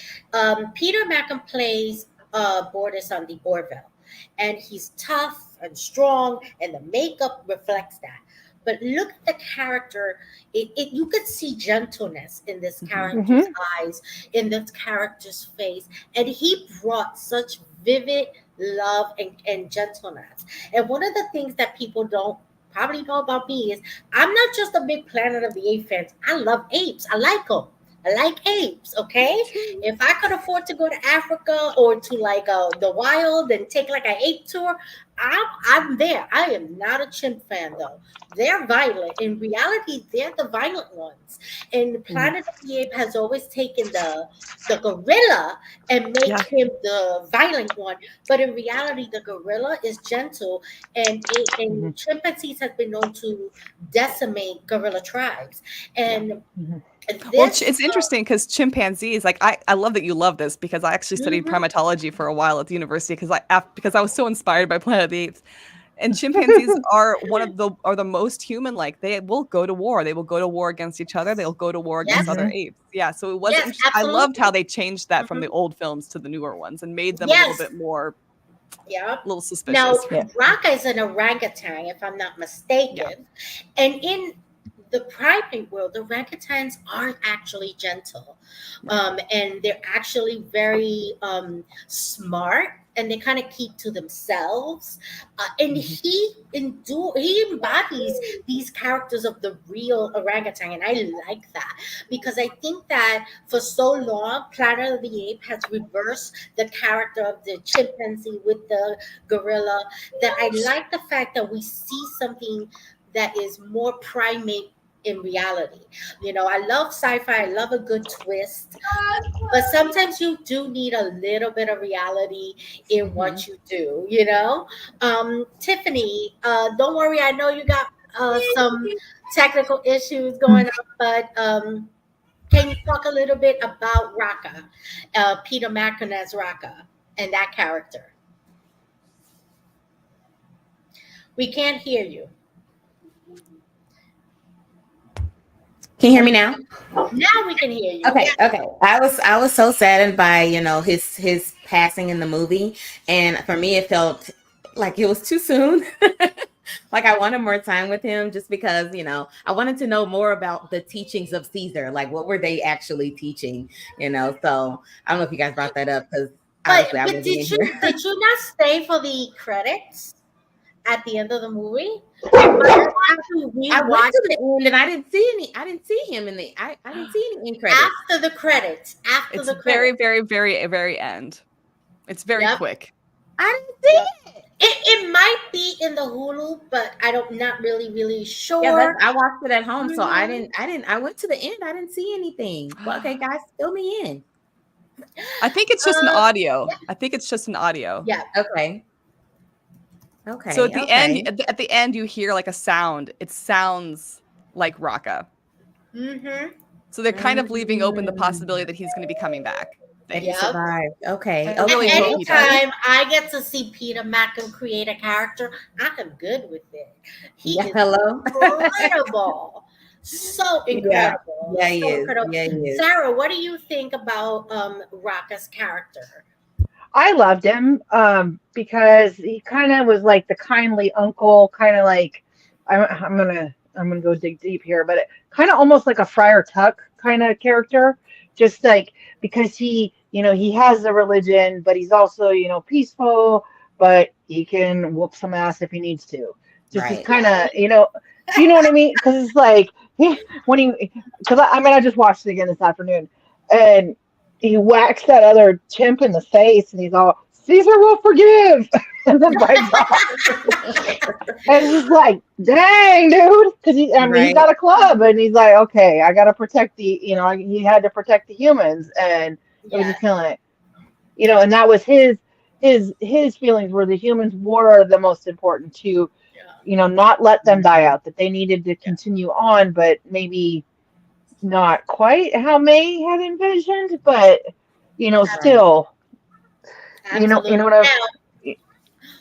B: Peter Mackham plays Bordis on the Orville, and he's tough and strong, and the makeup reflects that. But look at the character. You could see gentleness in this character's eyes, in this character's face, and he brought such vivid love and gentleness. And one of the things that people don't probably know about me is I'm not just a big Planet of the Apes fan. I love apes. I like them. I like apes, okay? If I could afford to go to Africa or to like the wild and take like an ape tour, I'm there. I am not a chimp fan though. They're violent. In reality, they're the violent ones. And Planet of the Apes has always taken the gorilla and make him the violent one. But in reality, the gorilla is gentle, and chimpanzees have been known to decimate gorilla tribes. And
C: it's interesting because chimpanzees, like I love that you love this because I actually studied primatology for a while at the university because I was so inspired by Planet of the Apes. And chimpanzees are the most human like. They will go to war. They will go to war against each other. They'll go to war against other apes. Yeah, so it was interesting. I loved how they changed that from the old films to the newer ones and made them a little bit more a little suspicious.
B: Now, Raka is an orangutan, if I'm not mistaken. And in the primate world, the orangutans are actually gentle, and they're actually very smart, and they kind of keep to themselves. And he embodies these characters of the real orangutan, and I like that because I think that for so long, Planet of the Apes has reversed the character of the chimpanzee with the gorilla. That I like the fact that we see something that is more primate in reality. I love sci-fi. I love a good twist, but sometimes you do need a little bit of reality in what you do. Tiffany, don't worry. I know you got some technical issues going on, but can you talk a little bit about Raka, Peter Mackham as Raka, and that character? We can't hear you.
E: Can you hear me now?
B: Now we can hear you.
E: Okay. I was so saddened by his passing in the movie, and for me it felt like it was too soon. Like I wanted more time with him just because I wanted to know more about the teachings of Caesar. Like what were they actually teaching? So I don't know if you guys brought that up because
B: but did you not stay for the credits at the end of the movie?
E: I went to the end and I didn't see him in the I didn't see any end credits.
B: After the credits.
C: It's very, very, very, very end. It's very quick.
E: I didn't see it.
B: It might be in the Hulu, but not really sure.
E: Yeah, I watched it at home, so I went to the end. I didn't see anything. Well, okay, guys, fill me in.
C: I think it's just an audio. Yeah. I think it's just an audio.
B: Yeah.
E: Okay.
C: So at the end, you hear like a sound. It sounds like Raka. So they're kind of leaving open the possibility that he's going to be coming back.
E: That he
B: Yep.
E: survived. Okay.
C: I really hope he does.
B: Anytime I get to see Peter Mackham create a character, I am good with it. He
E: Yeah,
B: is
E: hello.
B: incredible. So
E: Yeah.
B: incredible.
E: Yeah, he
B: So
E: is.
B: incredible.
E: Yeah, he is.
B: Sarah, what do you think about Raka's character?
D: I loved him because he kind of was like the kindly uncle, kind of like I'm gonna go dig deep here, but kind of almost like a Friar Tuck kind of character, just like because he has the religion, but he's also peaceful, but he can whoop some ass if he needs to. Just this
E: Right.
D: kind of do you know what I mean? Because it's like because I just watched it again this afternoon, and he whacks that other chimp in the face, and he's all, Caesar will forgive, and then bites off. And he's like, dang, dude, because he's
E: Right.
D: got a club, and he's like, okay, I got to protect he had to protect the humans, and it was
B: Yeah.
D: just kind of like, and that was his feelings were the humans were the most important to,
B: Yeah.
D: not let them die out, that they needed to continue on, but maybe not quite how May had envisioned, but
E: Right.
D: still,
B: Absolutely.
D: what I
B: Now,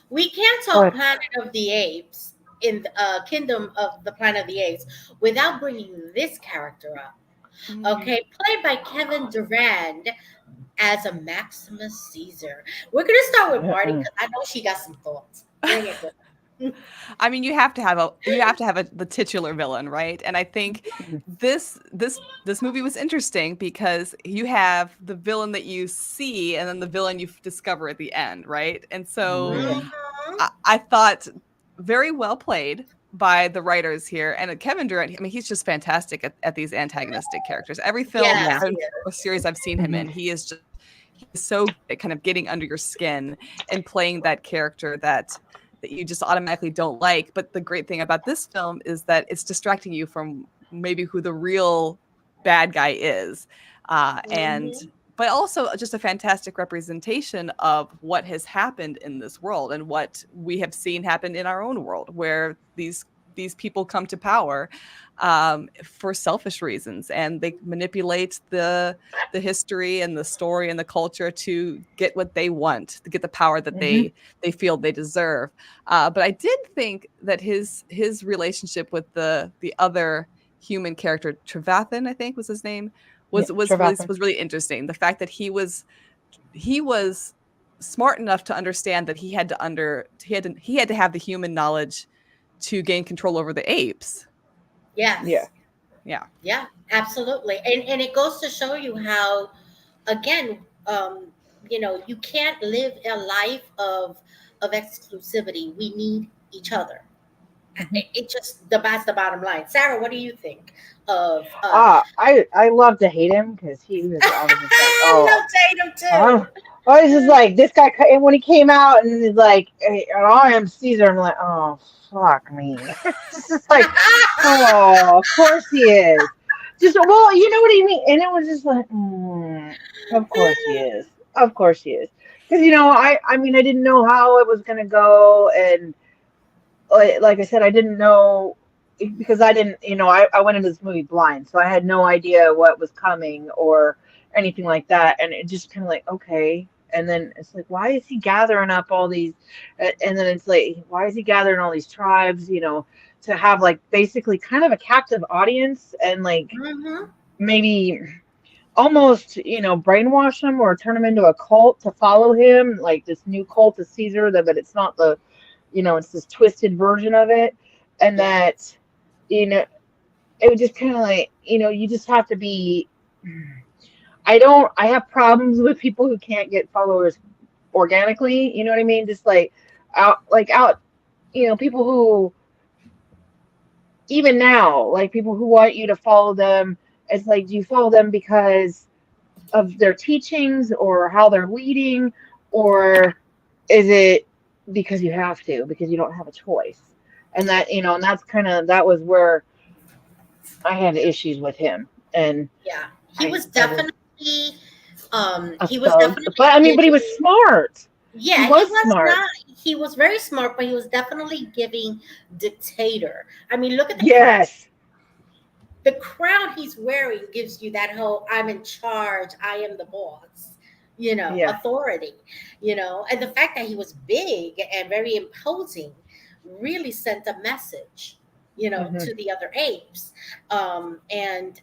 B: we can't
D: go
B: talk
D: ahead.
B: Planet of the Apes in Kingdom of the Planet of the Apes without bringing this character up. Okay, played by Kevin Durand as a Maximus Caesar. We're gonna start with Marty
D: Uh-uh.
B: because I know she got some thoughts. Bring it. Girl.
C: I mean, you have to have the titular villain, right? And I think this movie was interesting because you have the villain that you see and then the villain you discover at the end, right? And so
D: Mhm.
B: Mhm.
C: I thought very well played by the writers here. And Kevin Durant, I mean, he's just fantastic at these antagonistic characters. Every film
B: Yes,
E: Yeah.
B: he
C: or
B: is.
C: series I've seen him in,
D: Mhm.
C: he's so good at kind of getting under your skin and playing that character that you just automatically don't like. But the great thing about this film is that it's distracting you from maybe who the real bad guy is. And
B: Mhm.
C: but also just a fantastic representation of what has happened in this world and what we have seen happen in our own world, where these people come to power for selfish reasons, and they manipulate the history and the story and the culture to get what they want, to get the power that
D: Mhm.
C: they feel they deserve. But I did think that his relationship with the other human character, Trevathan, I think was his name,
D: Yeah, Trevathan.
C: was really interesting. The fact that he was smart enough to understand that he had to have the human knowledge to gain control over the apes.
D: Yeah.
B: Yes.
C: Yeah.
B: Yeah, absolutely. And it goes to show you how, again, you can't live a life of exclusivity. We need each other.
D: Mhm.
B: It just that's the bottom line. Sarah, what do you think of
D: I love to hate him because I was just like,
B: Love
D: oh,
B: Tatum
D: oh,
B: too.
D: I was just like, this guy, and when he came out and he's like, hey, I am Caesar, I'm like, oh, fuck me. It's just like, oh, of course he is. Just, well, you know what I mean? And it was just like, of course he is. Of course he is. Because, I mean, I didn't know how it was going to go. And like I said, I didn't know because I didn't, I went into this movie blind. So I had no idea what was coming or anything like that. And it just kind of like, okay. And then it's like, why is he gathering up all these? And then it's like, why is he gathering all these tribes, to have like basically kind of a captive audience and like
B: Hmm.
D: maybe almost, brainwash them or turn them into a cult to follow him, like this new cult of Caesar, but it's not it's this twisted version of it. And
B: Yeah.
D: that, you know, it was just kind of like, you just have to be. I have problems with people who can't get followers organically, you know what I mean? Just out, people who, even now, like people who want you to follow them, it's like, do you follow them because of their teachings or how they're leading, or is it because you have to, because you don't have a choice? And that was where I had issues with him, and
B: Yeah. He
D: I
B: was
D: I just
B: definitely
D: a
B: he was
D: thug.
B: definitely
D: But I mean, but he
B: giving.
D: was smart. He
B: Yeah, he
D: was
B: was
D: smart.
B: not. He was very smart, but he was definitely giving dictator. I mean, look at the crown.
D: Yes.
B: The crown he's wearing gives you that whole "I'm in charge, I am the boss."
D: Yeah.
B: authority, and the fact that he was big and very imposing really sent a message,
D: Hmm.
B: to the other apes, and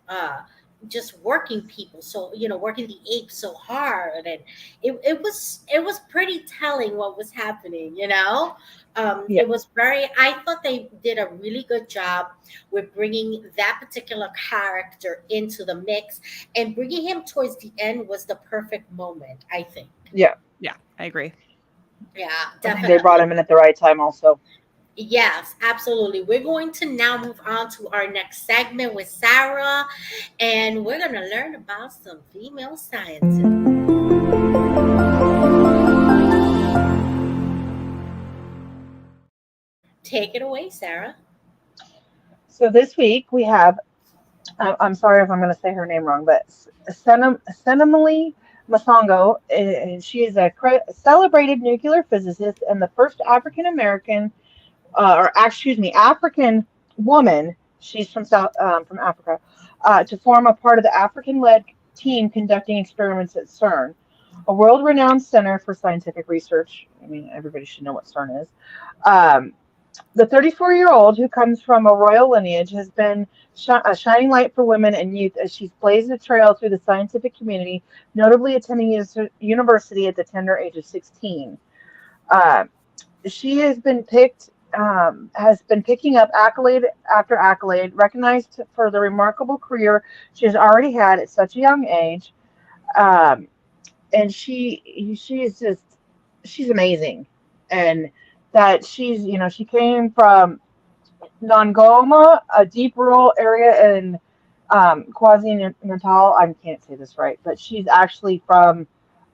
B: just working people, so working the apes so hard, and it was pretty telling what was happening.
D: Yeah.
B: It was very, I thought they did a really good job with bringing that particular character into the mix, and bringing him towards the end was the perfect moment, I think.
D: Yeah.
C: Yeah, I agree.
B: Yeah,
D: I think they brought
B: definitely.
D: him in at the right time also.
B: Yes, absolutely. We're going to now move on to our next segment with Sarah, and we're going to learn about some female scientists. Take it away, Sarah.
D: So this week we have, I'm sorry if I'm going to say her name wrong, but Senemali Masongo. She is a celebrated nuclear physicist and the first African American, or excuse me, African woman. She's from from Africa, to form a part of the African-led team conducting experiments at CERN, a world-renowned center for scientific research. I mean, everybody should know what CERN is. Um, the 34-year-old, who comes from a royal lineage, has been a shining light for women and youth as she's blazed a trail through the scientific community, notably attending university at the tender age of 16. Uh, she has been picking up accolade after accolade, recognized for the remarkable career she has already had at such a young age. Um, and she is just she's amazing, and that she came from Nongoma, a deep rural area in KwaZulu-Natal. I can't say this right, but she's actually from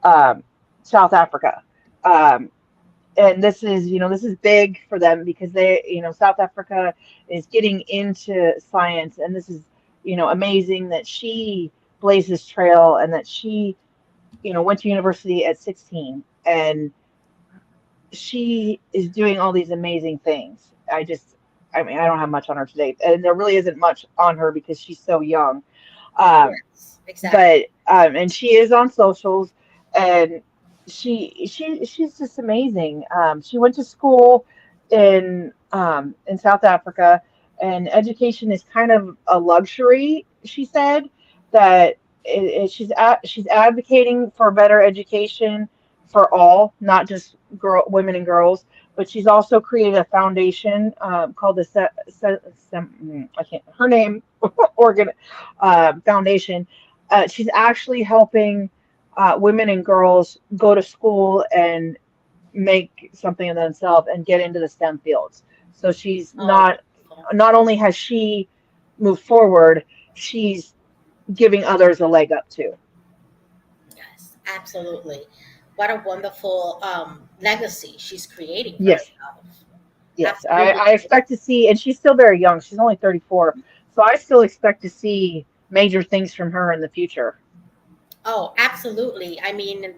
D: um, South Africa. Um, and this is big for them because South Africa is getting into science, and this is, amazing that she blazed this trail and that she, went to university at 16, and she is doing all these amazing things. I mean, I don't have much on her today, and there really isn't much on her because she's so young. Um,
B: Yes, exactly.
D: but and she is on socials, and she's just amazing. She went to school in South Africa, and education is kind of a luxury. She said that she's advocating for better education for all, not just women and girls. But she's also created a foundation called the I can't her name organ foundation. She's actually helping women and girls go to school and make something of themselves and get into the STEM fields. So she's
B: Oh, wonderful.
D: not only has she moved forward, she's giving others a leg up too.
B: Yes, absolutely. What a wonderful legacy she's creating for
D: Yes,
B: herself.
D: yes.
B: Absolutely.
D: I expect to see, and she's still very young. She's only 34, so I still expect to see major things from her in the future.
B: Oh, absolutely. I mean,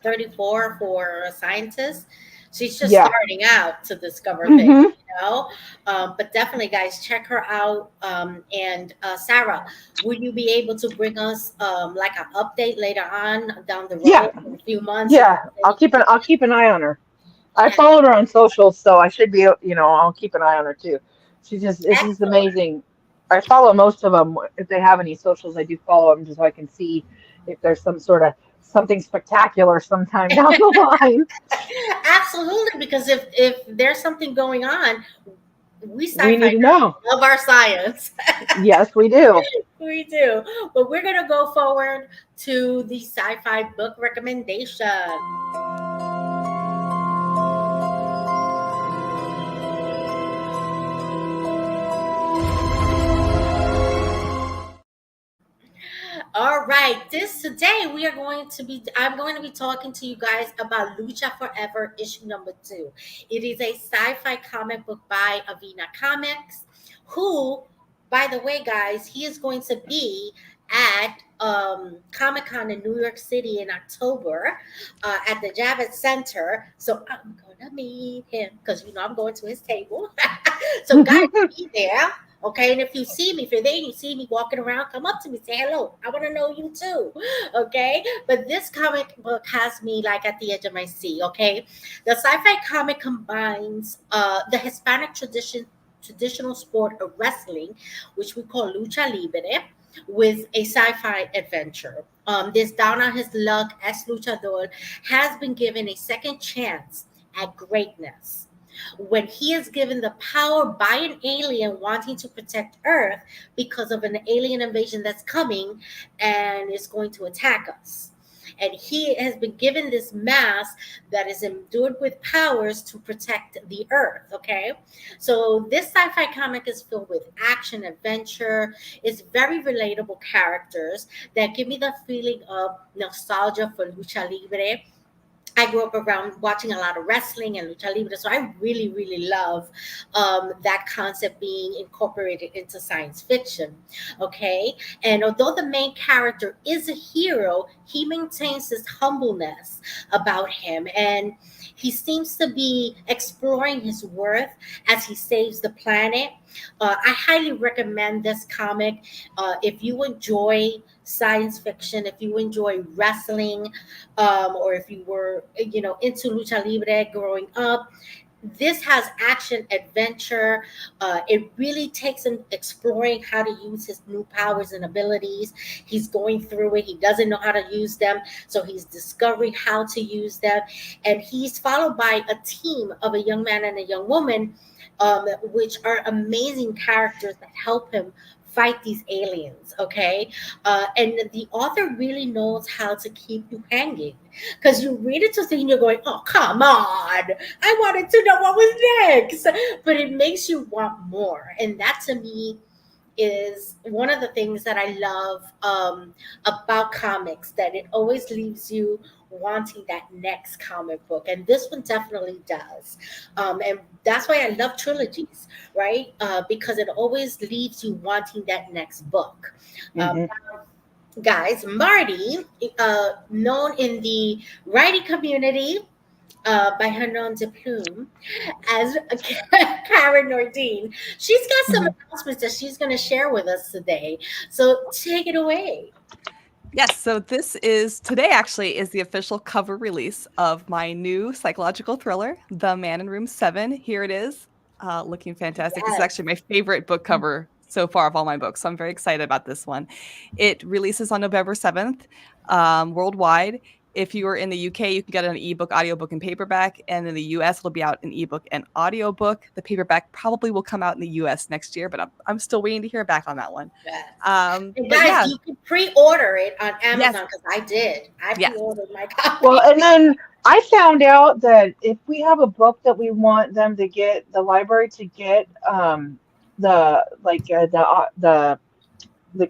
B: 34 for a scientist, she's just
D: Yeah.
B: starting out to discover things,
D: Hmm.
B: But definitely, guys, check her out. And Sarah, will you be able to bring us like an update later on down the
D: Yeah.
B: road in a few months if
D: Yeah.
B: there's anything?
D: I'll keep an eye on her. I
B: Yeah,
D: followed her on social, so I should be, I'll keep an eye on her too. It's just
B: excellent.
D: amazing. I follow most of them. If they have any socials, I do follow them just so I can see if there's some sort of something spectacular sometime down the line.
B: Absolutely, because if there's something going on, we
D: We
B: sci-fi
D: need to
B: girls
D: know.
B: love our science.
D: Yes, we do.
B: We do. But we're going to go forward to the sci fi book recommendation. All right. Today we are going to be, I'm going to be talking to you guys about Lucha Forever issue number 2. It is a sci fi comic book by Avena Comics, who, by the way, guys, he is going to be at Comic Con in New York City in October at the Javits Center. So I'm going to meet him because, I'm going to his table. So, guys, be there. Okay, and if you see me, if you're there and you see me walking around, come up to me, say hello. I want to know you too. Okay, but this comic book has me like at the edge of my seat. Okay, the sci-fi comic combines the Hispanic traditional sport of wrestling, which we call lucha libre, with a sci-fi adventure. This down on his luck ex luchador has been given a second chance at greatness when he is given the power by an alien wanting to protect Earth because of an alien invasion that's coming and is going to attack us. And he has been given this mask that is endued with powers to protect the Earth. Okay. So this sci fi comic is filled with action, adventure. It's very relatable characters that give me the feeling of nostalgia for Lucha Libre. I grew up around watching a lot of wrestling and lucha libre, so I really, really love that concept being incorporated into science fiction. Okay, and although the main character is a hero, he maintains this humbleness about him, and he seems to be exploring his worth as he saves the planet. I highly recommend this comic if you enjoy science fiction, if you enjoy wrestling, or if you were, into lucha libre growing up. This has action adventure. It really takes him exploring how to use his new powers and abilities. He's going through it. He doesn't know how to use them, so he's discovering how to use them. And he's followed by a team of a young man and a young woman, which are amazing characters that help him fight these aliens. Okay, and the author really knows how to keep you hanging because you read it to see and you're going, oh, come on, I wanted to know what was next, but it makes you want more. And that to me is one of the things that I love about comics, that it always leaves you wanting that next comic book. And this one definitely does. And that's why I love trilogies, right? Because it always leaves you wanting that next book. Um,
D: Hmm.
B: Guys, Marty, known in the writing community by her nom de plume as Karen Nordine. She's got some
D: Hmm.
B: announcements that she's going to share with us today. So take it away.
C: Yes, so this is today actually is the official cover release of my new psychological thriller, The Man in Room 7. Here it is, looking fantastic. This is
B: Yes.
C: actually my favorite book cover so far of all my books, so I'm very excited about this one. It releases on November 7th, worldwide. If you are in the UK, you can get it an ebook, audiobook, and paperback. And in the US, it'll be out in ebook and audiobook. The paperback probably will come out in the US next year, but I'm still waiting to hear back on that one.
B: Yes. And
C: But
B: guys,
C: yeah,
B: you can pre-order it on
C: yes,
B: Amazon because I did. I
C: yes.
B: pre-ordered my copy.
D: Well, and then I found out that if we have a book that we want them to get, the library to get, the like the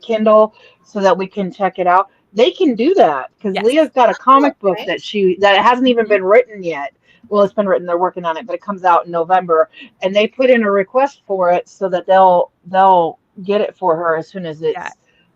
D: Kindle, so that we can check it out. They can do that because
C: Yes.
D: Leah's got a
B: Oh,
D: comic book
B: okay.
D: that hasn't even
C: Mhm.
D: been written yet. Well, it's been written. They're working on it, but it comes out in November, and they put in a request for it so that they'll get it for her as soon as
C: Yeah,
D: it's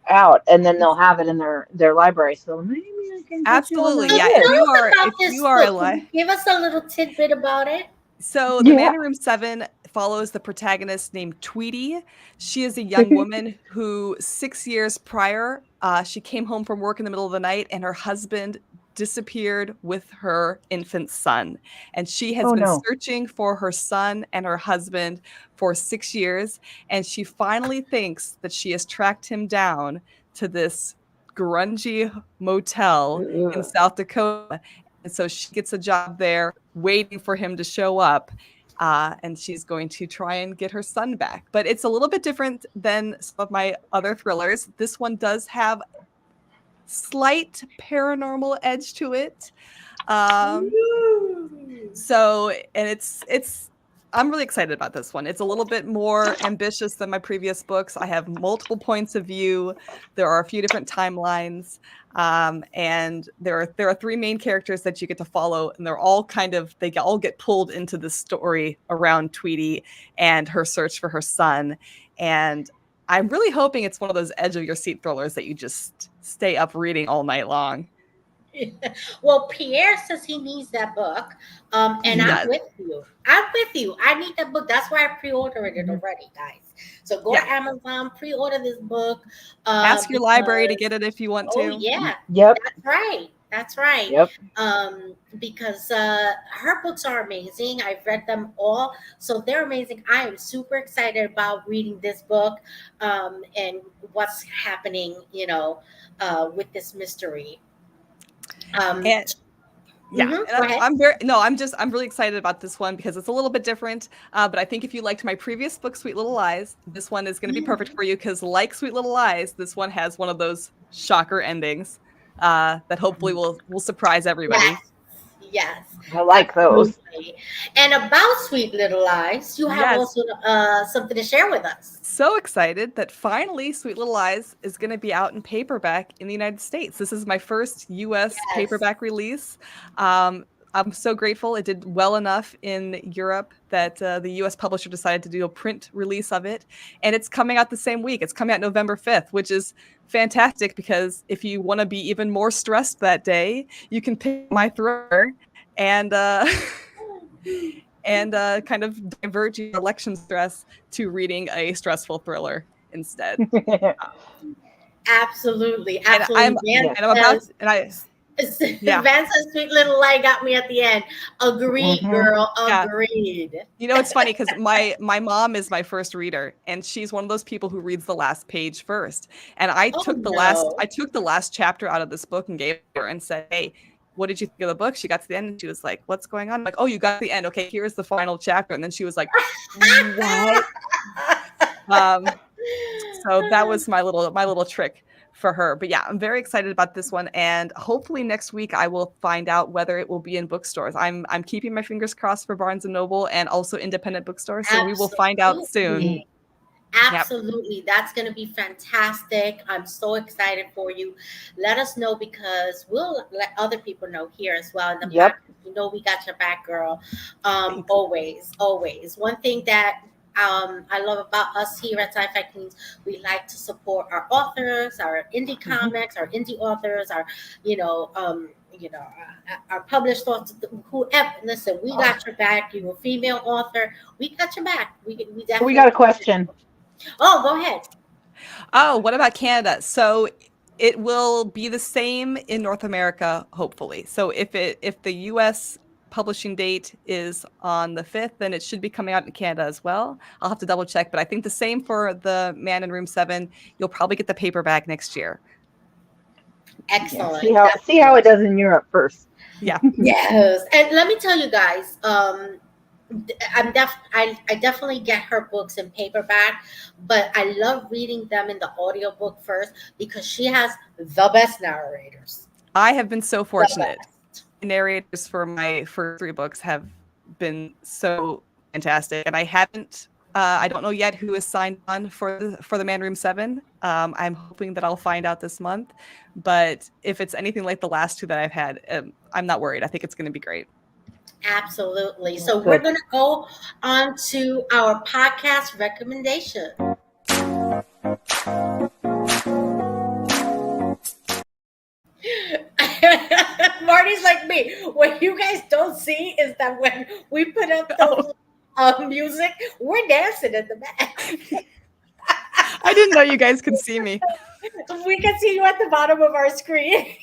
D: out, and then they'll have it in their library. So maybe I can get you on
C: absolutely.
B: So
D: that
C: Yeah,
B: tell
D: list.
B: us about
C: if
B: this
C: you are a
B: book. Can
C: li
B: you give us a little tidbit about it?
C: so The
D: Yeah.
C: Man in Room 7 follows the protagonist named Tweety. She is a young woman who 6 years prior, she came home from work in the middle of the night and her husband disappeared with her infant son. And she has
D: Oh
C: been
D: no.
C: searching for her son and her husband for 6 years, and she finally thinks that she has tracked him down to this grungy motel in
D: Ugh.
C: South Dakota. And so she gets a job there waiting for him to show up. And she's going to try and get her son back. But it's a little bit different than some of my other thrillers. This one does have slight paranormal edge to it. Um,
B: Ooh.
C: so, and it's I'm really excited about this one. It's a little bit more ambitious than my previous books. I have multiple points of view. There are a few different timelines, and there are three main characters that you get to follow, and they're all all get pulled into the story around Tweety and her search for her son. And I'm really hoping it's one of those edge of your seat thrillers that you just stay up reading all night long.
B: Well, Pierre says he needs that book, and
C: He
B: I'm
C: does.
B: with you. I'm with you. I need that book. That's why I pre-ordered it
D: Mhm.
B: already, guys. So go
C: Yeah.
B: to Amazon, pre-order this book,
C: Ask your library to
B: because
C: get it if you want
B: oh
C: to.
B: yeah,
D: Yep.
B: that's right. That's right.
D: Yep.
B: Because her books are amazing. I've read them all, so they're amazing. I am super excited about reading this book, and what's happening. With this mystery. Um,
C: And yeah, and
B: Go ahead.
C: I'm really excited about this one because it's a little bit different. But I think if you liked my previous book, Sweet Little Lies, this one is going to be perfect for you because, like Sweet Little Lies, this one has one of those shocker endings that hopefully will surprise everybody.
B: Yes, yes,
D: I like those.
B: absolutely. And about Sweet Little Lies, you have
C: Yes.
B: also something to share with us.
C: So excited that finally Sweet Little Lies is going to be out in paperback in the United States. This is my first US
B: Yes,
C: paperback release. I'm so grateful. It did well enough in Europe that the US publisher decided to do a print release of it. And it's coming out the same week. It's coming out November 5th, which is fantastic because if you want to be even more stressed that day, you can pick My Thriller and and kind of divert your election stress to reading a stressful thriller instead.
B: absolutely,
C: And I'm
B: absolutely. Van
D: Yes.
C: and I'm about
B: says,
C: and I yeah.
B: Van says, "Sweet Little Lie got me at the end." Agreed,
D: Hmm.
B: girl.
C: Yeah.
B: Agreed.
C: You know, it's funny because my mom is my first reader, and she's one of those people who reads the last page first. And
B: Oh no.
C: I took the last chapter out of this book and gave her and said, "Hey, what did you think of the book?" She got to the end and she was like, "What's going on?" I'm like, "Oh, you got to the end. Okay, here's the final chapter." And then she was like, "What?" Um, so that was my little trick for her. But yeah, I'm very excited about this one, and hopefully next week I will find out whether it will be in bookstores. I'm keeping my fingers crossed for Barnes and Noble and also independent bookstores, so we will find out soon.
B: Absolutely.
C: Yep.
B: Absolutely. That's going to be fantastic. I'm so excited for you. Let us know because we'll let other people know here as well in the
D: Yep.
B: podcast. You know, we got your back, girl.
C: Thanks.
B: Always, always. One thing that I love about us here at Sci-Fi Queens, we like to support our authors, our indie comics, our indie authors, our, our published authors, whoever. Listen, we got your back. You're a female author. We got your back. We
D: So we got
B: definitely.
D: a question.
B: Oh, go ahead.
C: Oh, what about Canada? So it will be the same in North America, hopefully. So if the US publishing date is on the 5th, then it should be coming out in Canada as well. I'll have to double check, but I think the same for The Man in Room 7. You'll probably get the paperback next year.
D: Yeah.
B: Excellent.
D: See how it does in Europe first.
C: Yeah.
B: Yes, and let me tell you guys, I definitely get her books in paperback, but I love reading them in the audiobook first because she has the best narrators.
C: I have been so
B: The
C: fortunate.
B: best.
C: Narrators for my first 3 books have been so fantastic, and I don't know yet who is signed on for the Man Room 7. I'm hoping that I'll find out this month, but if it's anything like the last 2 that I've had, I'm not worried. I think it's going to be great.
B: Absolutely.
D: That's
B: So we're
D: good.
B: going to go on to our podcast recommendation. Marty's like me. What you guys don't see is that when we put up those music, we're dancing in the back.
C: I didn't know you guys could see me.
B: We can see you at the bottom of our screen.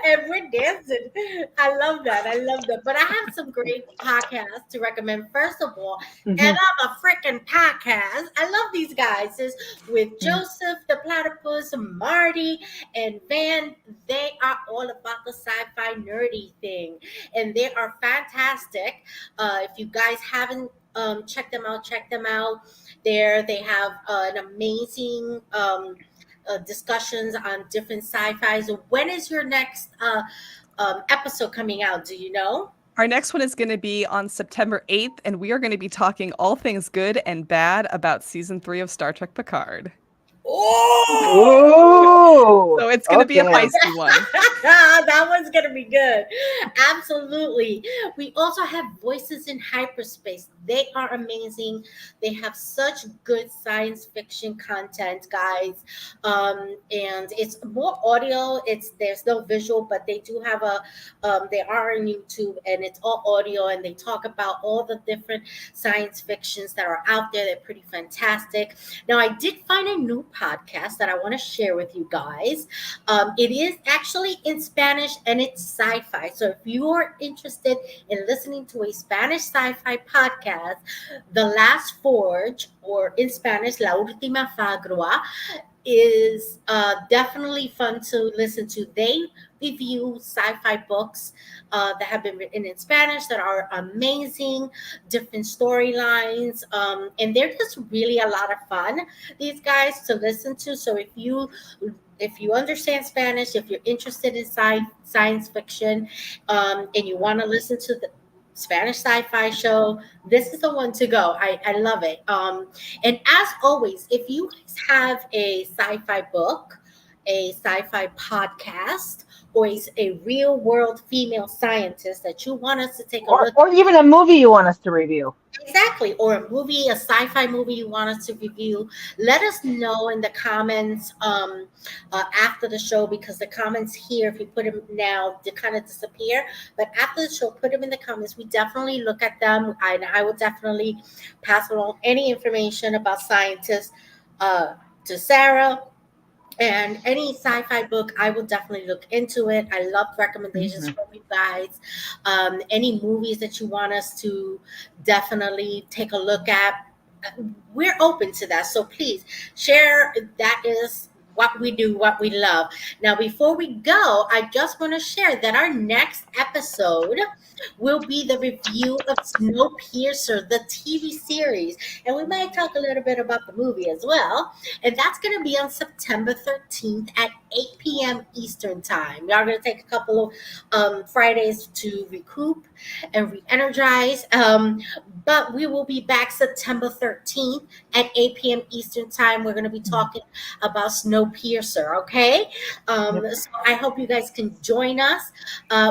B: And we're dancing. I love that. I love that. But I have some great podcasts to recommend. First of all, and
D: Mhm.
B: I'm a freaking podcast. I love these guys. It's with Joseph the Platypus, Marty, and Van. They are all about the sci-fi nerdy thing, and they are fantastic. If you guys haven't checked them out, check them out. They have an amazing discussions on different sci-fis. When is your next episode coming out? Do you know?
C: Our next one is going to be on September 8th, and we are going to be talking all things good and bad about season 3 of Star Trek Picard.
B: Oh,
D: Ooh,
C: So it's going to be a
D: okay.
C: feisty one.
B: that one's gonna be good. Absolutely. We also have Voices in Hyperspace. They are amazing. They have such good science fiction content, guys. And it's more audio. It's there's no visual, but they do have a they are on YouTube and it's all audio and they talk about all the different science fictions that are out there. They're pretty fantastic. Now I did find a new podcast that I want to share with you guys. It is actually in Spanish and it's sci-fi. So if you are interested in listening to a Spanish sci-fi podcast, The Last Forge, or in Spanish, La Última Fagrua, is definitely fun to listen to. They review sci-fi books that have been written in Spanish that are amazing, different storylines, and they're just really a lot of fun. These guys to listen to. So if you understand Spanish, if you're interested in science fiction, and you want to listen to the Spanish sci-fi show, this is the one to go. I love it. And as always, if you guys have a sci-fi book, a sci-fi podcast, or a real world female scientist that you want us to take a look
D: Or even a movie you want us to review.
B: exactly, or a movie, a sci-fi movie you want us to review, let us know in the comments after the show, because the comments here, if you put them now, they kind of disappear. But after the show, put them in the comments. We definitely look at them. I will definitely pass along any information about scientists to Sarah, and any sci-fi book, I will definitely look into it. I love recommendations
D: Mhm.
B: from you guys. Any movies that you want us to definitely take a look at, we're open to that. So please share. That is what we do, what we love. Now, before we go, I just want to share that our next episode will be the review of Snowpiercer, the TV series. And we might talk a little bit about the movie as well. And that's going to be on September 13th at 8 p.m. Eastern Time. Y'all going to take a couple of Fridays to recoup and re-energize. But we will be back September 13th at 8 p.m. Eastern Time. We're going to be talking about Snowpiercer, okay?
D: Yep.
B: So I hope you guys can join us.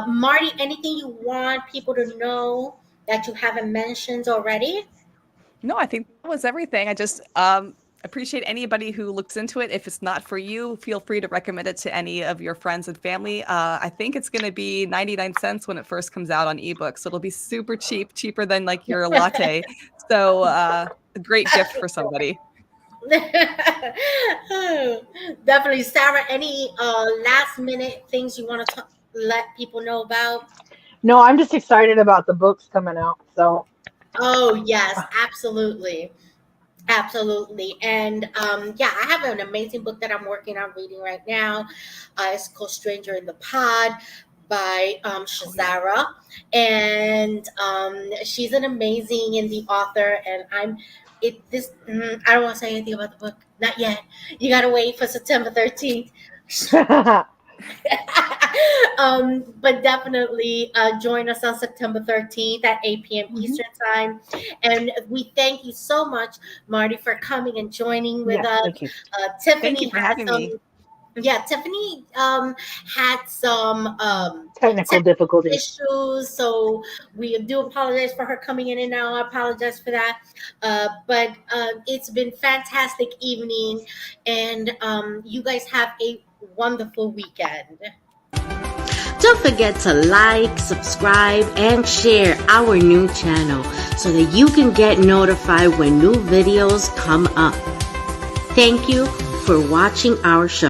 B: Marty, anything you want people to know that you haven't mentioned already?
C: No, I think that was everything. I just appreciate anybody who looks into it. If it's not for you, feel free to recommend it to any of your friends and family. I think it's going to be 99 cents when it first comes out on ebook. So it'll be super cheap, cheaper than like your latte. So a great gift for somebody.
B: Definitely. Sarah, any last minute things you want to let people know about?
D: No, I'm just excited about the books coming out. So
B: Oh, yes, absolutely. Absolutely. And yeah, I have an amazing book that I'm working on reading right now. It's called Stranger in the Pod by Shazara. And she's an amazing indie author. And I don't want to say anything about the book. Not yet. You got to wait for September 13th. But definitely join us on September 13th at 8 p.m. Eastern Time. And we thank you so much, Marty, for coming and joining with
D: yes,
B: us.
D: thank you.
C: Thank
B: Tiffany
C: you for
B: had
C: having me.
B: Tiffany had some
D: Technical difficulties.
B: issues, so we do apologize for her coming in and out. I apologize for that. But it's been fantastic evening, and you guys have a wonderful weekend. Don't forget to like, subscribe, and share our new channel so that you can get notified when new videos come up. Thank you for watching our show.